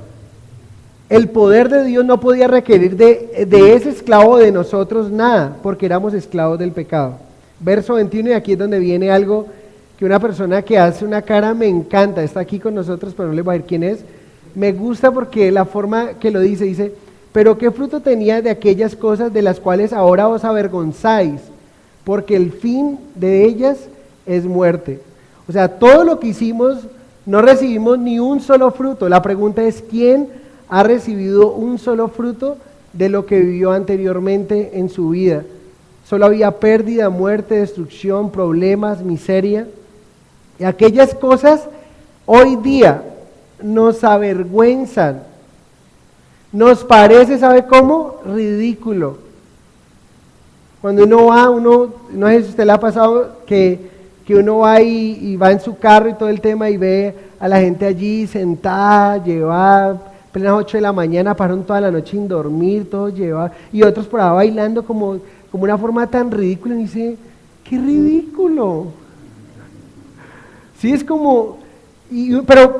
Speaker 1: el poder de Dios no podía requerir de ese esclavo de nosotros nada, porque éramos esclavos del pecado. Verso 21, y aquí es donde viene algo que una persona que hace una cara me encanta, está aquí con nosotros, pero no les voy a decir quién es. Me gusta porque la forma que lo dice, pero ¿qué fruto tenía de aquellas cosas de las cuales ahora os avergonzáis? Porque el fin de ellas es muerte. O sea, todo lo que hicimos, no recibimos ni un solo fruto. La pregunta es, ¿quién ha recibido un solo fruto de lo que vivió anteriormente en su vida? Solo había pérdida, muerte, destrucción, problemas, miseria. Y aquellas cosas hoy día nos avergüenzan. Nos parece, ¿sabe cómo? Ridículo. Cuando uno va, no sé si usted le ha pasado que uno va y va en su carro y todo el tema y ve a la gente allí sentada, llevada, plenas 8 de la mañana, pasaron toda la noche sin dormir, todos llevados, y otros por ahí bailando como una forma tan ridícula, y dice, ¡qué ridículo! Sí, es como,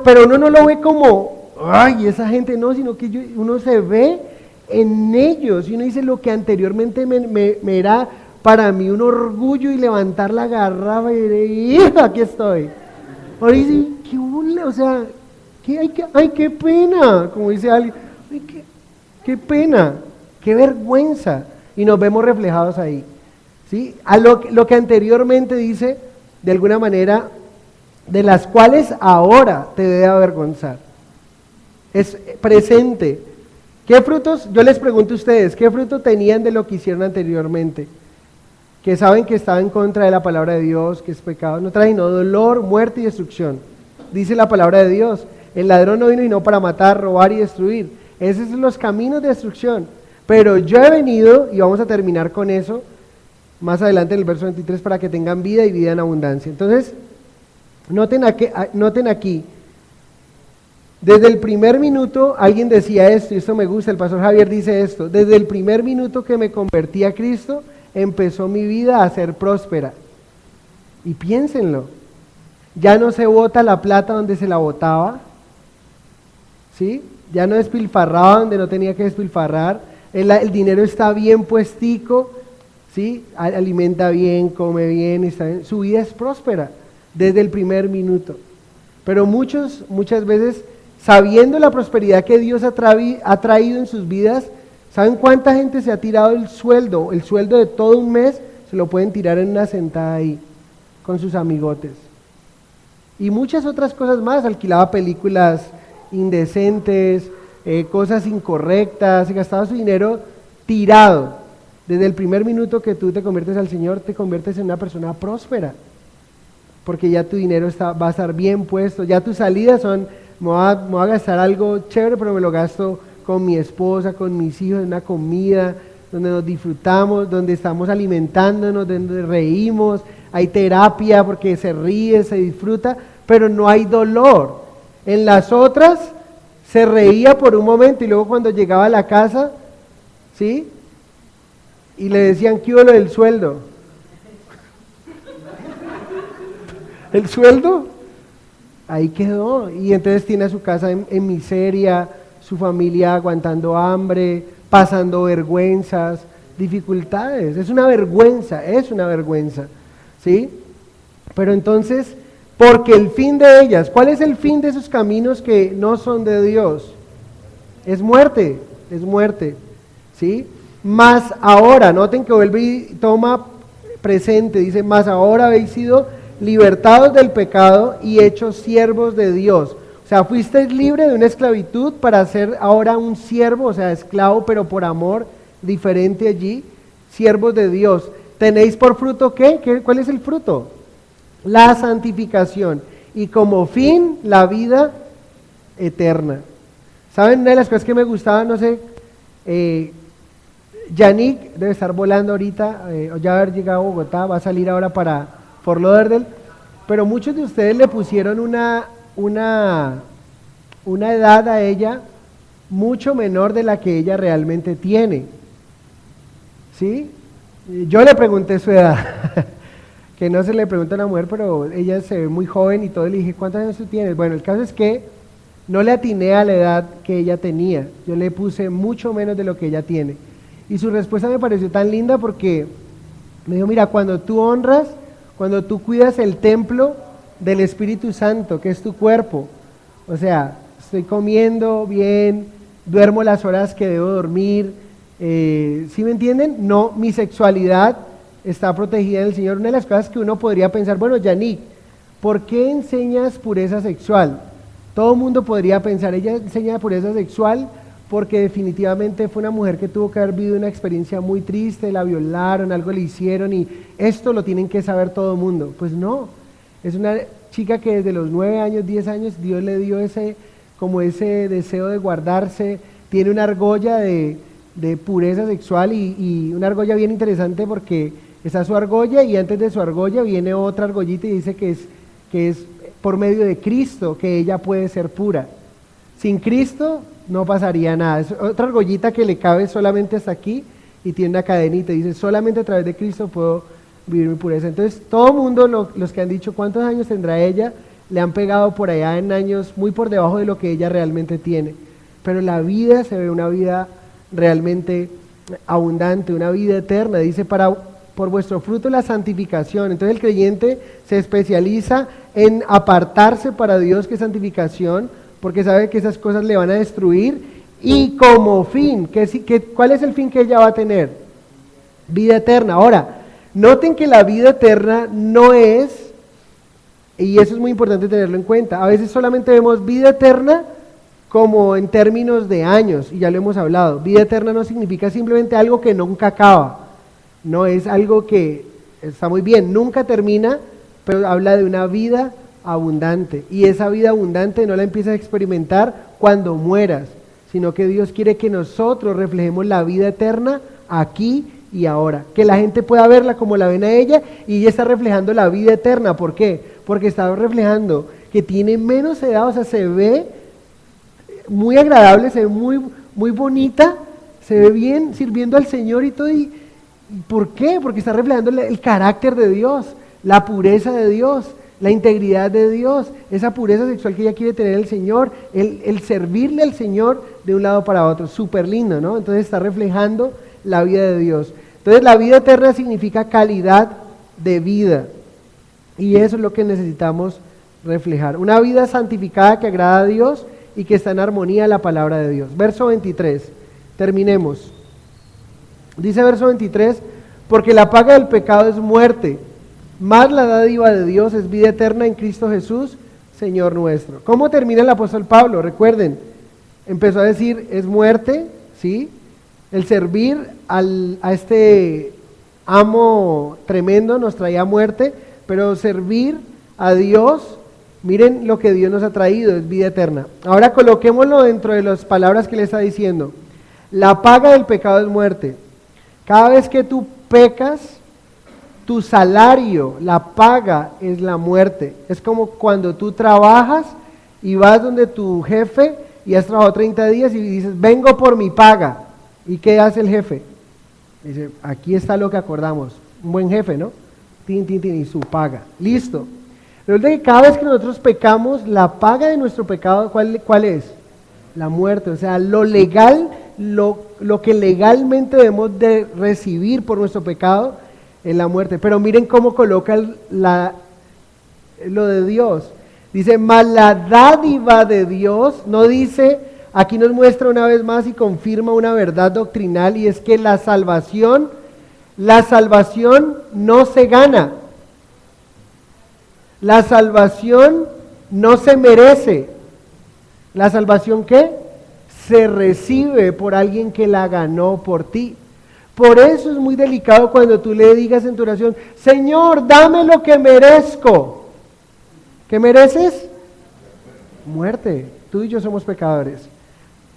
Speaker 1: pero uno no lo ve como, ¡ay, esa gente! No, sino que uno se ve en ellos, y uno dice lo que anteriormente me era para mí un orgullo y levantar la garrafa y decir, aquí estoy. Ahora dice, qué burla, o sea, qué pena, como dice alguien, qué pena, qué vergüenza. Y nos vemos reflejados ahí, ¿sí? A lo que anteriormente dice, de alguna manera, de las cuales ahora te debe avergonzar. Es presente. ¿Qué frutos? Yo les pregunto a ustedes, ¿qué fruto tenían de lo que hicieron anteriormente? Que saben que estaba en contra de la palabra de Dios, que es pecado. No trae sino dolor, muerte y destrucción. Dice la palabra de Dios, el ladrón no vino sino para matar, robar y destruir. Esos son los caminos de destrucción. Pero yo he venido, y vamos a terminar con eso, más adelante en el verso 23, para que tengan vida y vida en abundancia. Entonces, noten aquí, desde el primer minuto, alguien decía esto, y esto me gusta, el pastor Javier dice esto, desde el primer minuto que me convertí a Cristo, empezó mi vida a ser próspera. Y piénsenlo, ya no se bota la plata donde se la botaba, ¿sí? Ya no despilfarraba donde no tenía que despilfarrar, el dinero está bien puestico, ¿sí? Alimenta bien, come bien, está bien. Su vida es próspera desde el primer minuto. Pero muchas veces, sabiendo la prosperidad que Dios ha traído en sus vidas, ¿saben cuánta gente se ha tirado el sueldo? El sueldo de todo un mes se lo pueden tirar en una sentada ahí, con sus amigotes. Y muchas otras cosas más, alquilaba películas indecentes, cosas incorrectas, y gastaba su dinero tirado. Desde el primer minuto que tú te conviertes al Señor, te conviertes en una persona próspera, porque ya tu dinero va a estar bien puesto, ya tus salidas son, me voy a gastar algo chévere, pero me lo gasto con mi esposa, con mis hijos, una comida donde nos disfrutamos, donde estamos alimentándonos, donde reímos, hay terapia porque se ríe, se disfruta, pero no hay dolor. En las otras se reía por un momento y luego cuando llegaba a la casa, ¿sí? Y le decían, ¿qué hubo lo del sueldo? ¿El sueldo? Ahí quedó. Y entonces tiene a su casa en miseria, su familia aguantando hambre, pasando vergüenzas, dificultades. Es una vergüenza, ¿sí? Pero entonces, porque el fin de ellas, ¿cuál es el fin de esos caminos que no son de Dios? Es muerte, ¿sí? Más ahora, noten que vuelve y toma presente, dice, más ahora habéis sido libertados del pecado y hechos siervos de Dios. O sea, fuisteis libre de una esclavitud para ser ahora un siervo, o sea, esclavo, pero por amor, diferente allí, siervos de Dios. ¿Tenéis por fruto qué? ¿Cuál es el fruto? La santificación. Y como fin, la vida eterna. ¿Saben? Una de las cosas que me gustaba, no sé, Yannick debe estar volando ahorita, o ya haber llegado a Bogotá, va a salir ahora para Fort Lauderdale, pero muchos de ustedes le pusieron una edad a ella mucho menor de la que ella realmente tiene, ¿sí? Yo le pregunté su edad, que no se le pregunta a una mujer, pero ella se ve muy joven y todo, le dije, ¿cuántos años tú tienes? Bueno, el caso es que no le atiné a la edad que ella tenía, yo le puse mucho menos de lo que ella tiene, y su respuesta me pareció tan linda porque me dijo, mira, cuando tú honras, cuando tú cuidas el templo del Espíritu Santo, que es tu cuerpo, o sea, estoy comiendo bien, duermo las horas que debo dormir, ¿sí me entienden? No, mi sexualidad está protegida en el Señor. Una de las cosas que uno podría pensar, bueno, Yannick, ¿por qué enseñas pureza sexual? Todo el mundo podría pensar, ella enseña pureza sexual porque definitivamente fue una mujer que tuvo que haber vivido una experiencia muy triste, la violaron, algo le hicieron y esto lo tienen que saber todo el mundo. Pues no, es una chica que desde los 9 años, 10 años, Dios le dio ese deseo de guardarse, tiene una argolla de pureza sexual y una argolla bien interesante porque está su argolla y antes de su argolla viene otra argollita y dice que es por medio de Cristo que ella puede ser pura. Sin Cristo no pasaría nada. Es otra argollita que le cabe solamente hasta aquí y tiene una cadenita. Dice, solamente a través de Cristo puedo vivir mi pureza. Entonces, todo el mundo, los que han dicho cuántos años tendrá ella, le han pegado por allá en años muy por debajo de lo que ella realmente tiene. Pero la vida se ve una vida realmente abundante, una vida eterna. Dice, por vuestro fruto la santificación. Entonces el creyente se especializa en apartarse para Dios, que es santificación, porque sabe que esas cosas le van a destruir, y como fin, ¿cuál es el fin que ella va a tener? Vida eterna. Ahora, noten que la vida eterna no es, y eso es muy importante tenerlo en cuenta, a veces solamente vemos vida eterna como en términos de años, y ya lo hemos hablado. Vida eterna no significa simplemente algo que nunca acaba, no es algo que está muy bien, nunca termina, pero habla de una vida abundante, y esa vida abundante no la empiezas a experimentar cuando mueras, sino que Dios quiere que nosotros reflejemos la vida eterna aquí y ahora, que la gente pueda verla como la ven a ella, y ella está reflejando la vida eterna. ¿Por qué? Porque está reflejando que tiene menos edad, o sea, se ve muy agradable, se ve muy, muy bonita, se ve bien sirviendo al Señor y todo. ¿Y por qué? Porque está reflejando el carácter de Dios, la pureza de Dios, la integridad de Dios, esa pureza sexual que ella quiere tener el Señor, el servirle al Señor de un lado para otro. Súper lindo, ¿no? Entonces está reflejando la vida de Dios. Entonces la vida eterna significa calidad de vida, y eso es lo que necesitamos reflejar. Una vida santificada que agrada a Dios y que está en armonía a la palabra de Dios. Verso 23, terminemos. Dice verso 23, porque la paga del pecado es muerte, mas la dádiva de Dios es vida eterna en Cristo Jesús, Señor nuestro. ¿Cómo termina el apóstol Pablo? Recuerden, empezó a decir, es muerte, ¿sí? El servir a este amo tremendo nos traía muerte, pero servir a Dios Miren lo que Dios nos ha traído, es vida eterna. Ahora coloquémoslo dentro de las palabras que le está diciendo. La paga del pecado es muerte. Cada vez que tú pecas, tu salario, la paga es la muerte. Es como cuando tú trabajas y vas donde tu jefe y has trabajado 30 días y dices, vengo por mi paga. ¿Y qué hace el jefe? Dice, aquí está lo que acordamos. Un buen jefe, ¿no? Tin, tin, tin, y su paga. Listo. Resulta que cada vez que nosotros pecamos, la paga de nuestro pecado, ¿cuál es? La muerte. O sea, lo legal, lo que legalmente debemos de recibir por nuestro pecado es la muerte. Pero miren cómo coloca lo de Dios. Dice, mas la dádiva de Dios, no dice, aquí nos muestra una vez más y confirma una verdad doctrinal, y es que la salvación no se gana. La salvación no se merece. ¿La salvación qué? Se recibe por alguien que la ganó por ti. Por eso es muy delicado cuando tú le digas en tu oración, Señor, dame lo que merezco. ¿Qué mereces? Muerte. Tú y yo somos pecadores.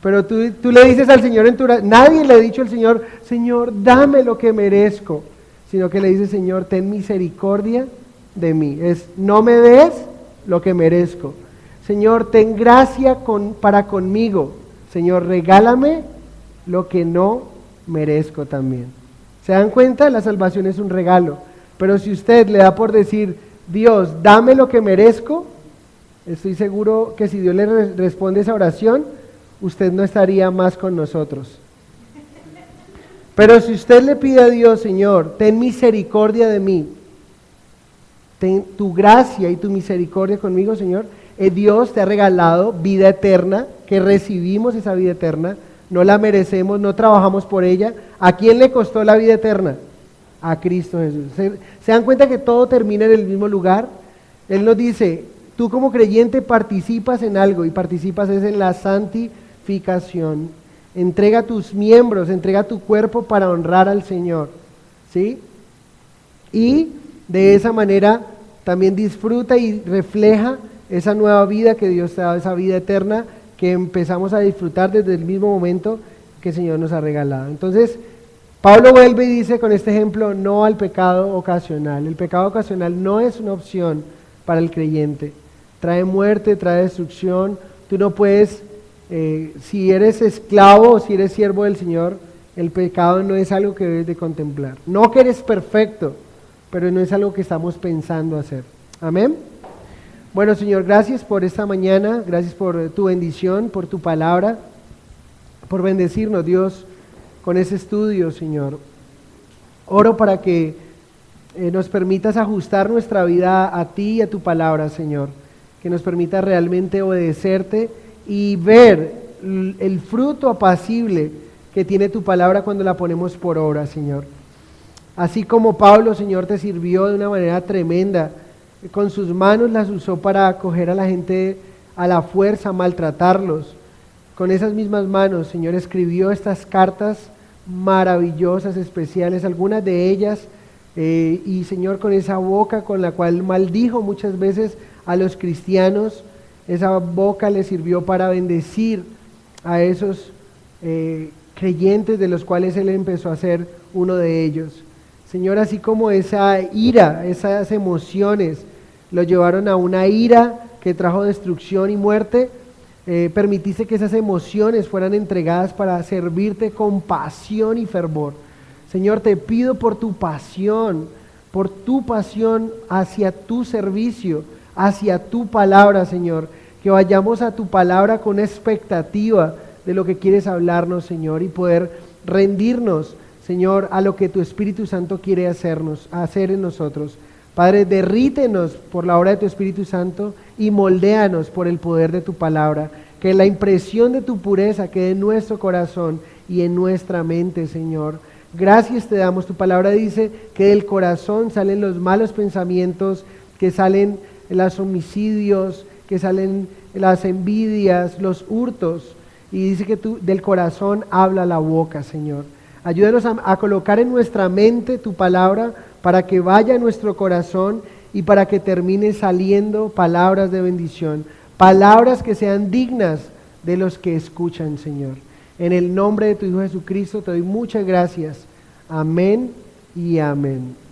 Speaker 1: Pero tú le dices al Señor en tu oración, nadie le ha dicho al Señor, Señor, dame lo que merezco, sino que le dice, Señor, ten misericordia de mí. No me des lo que merezco. Señor, ten gracia para conmigo. Señor, regálame lo que no merezco también. ¿Se dan cuenta? La salvación es un regalo. Pero si usted le da por decir, Dios, dame lo que merezco, estoy seguro que si Dios le responde esa oración, usted no estaría más con nosotros. Pero si usted le pide a Dios, Señor, ten misericordia de mí, ten tu gracia y tu misericordia conmigo, Señor, Dios te ha regalado vida eterna, que recibimos esa vida eterna, no la merecemos, no trabajamos por ella. ¿A quién le costó la vida eterna? A Cristo Jesús. ¿Se dan cuenta que todo termina en el mismo lugar? Él nos dice, tú como creyente participas en algo, y participas es en la santificación. Entrega tus miembros, entrega tu cuerpo para honrar al Señor, ¿sí? Y de esa manera también disfruta y refleja esa nueva vida que Dios te ha dado, esa vida eterna que empezamos a disfrutar desde el mismo momento que el Señor nos ha regalado. Entonces, Pablo vuelve y dice con este ejemplo, no al pecado ocasional. El pecado ocasional no es una opción para el creyente. Trae muerte, trae destrucción. Tú no puedes, si eres esclavo o si eres siervo del Señor, el pecado no es algo que debes de contemplar. No que eres perfecto, pero no es algo que estamos pensando hacer. Amén. Bueno, Señor, gracias por esta mañana, gracias por tu bendición, por tu palabra, por bendecirnos, Dios, con ese estudio, Señor. Oro para que nos permitas ajustar nuestra vida a ti y a tu palabra, Señor, que nos permita realmente obedecerte y ver el fruto apacible que tiene tu palabra cuando la ponemos por obra, Señor. Así como Pablo, Señor, te sirvió de una manera tremenda, con sus manos las usó para acoger a la gente a la fuerza, maltratarlos. Con esas mismas manos, Señor, escribió estas cartas maravillosas, especiales, algunas de ellas, y Señor, con esa boca con la cual maldijo muchas veces a los cristianos, esa boca le sirvió para bendecir a esos creyentes de los cuales Él empezó a ser uno de ellos. Señor, así como esa ira, esas emociones lo llevaron a una ira que trajo destrucción y muerte, permitiste que esas emociones fueran entregadas para servirte con pasión y fervor. Señor, te pido por tu pasión hacia tu servicio, hacia tu palabra, Señor, que vayamos a tu palabra con expectativa de lo que quieres hablarnos, Señor, y poder rendirnos, Señor, a lo que tu Espíritu Santo quiere hacer en nosotros. Padre, derrítenos por la obra de tu Espíritu Santo y moldéanos por el poder de tu palabra. Que la impresión de tu pureza quede en nuestro corazón y en nuestra mente, Señor. Gracias te damos. Tu palabra dice que del corazón salen los malos pensamientos, que salen los homicidios, que salen las envidias, los hurtos. Y dice que del corazón habla la boca, Señor. Ayúdanos a colocar en nuestra mente tu palabra para que vaya a nuestro corazón y para que termine saliendo palabras de bendición, palabras que sean dignas de los que escuchan, Señor. En el nombre de tu Hijo Jesucristo te doy muchas gracias. Amén y amén.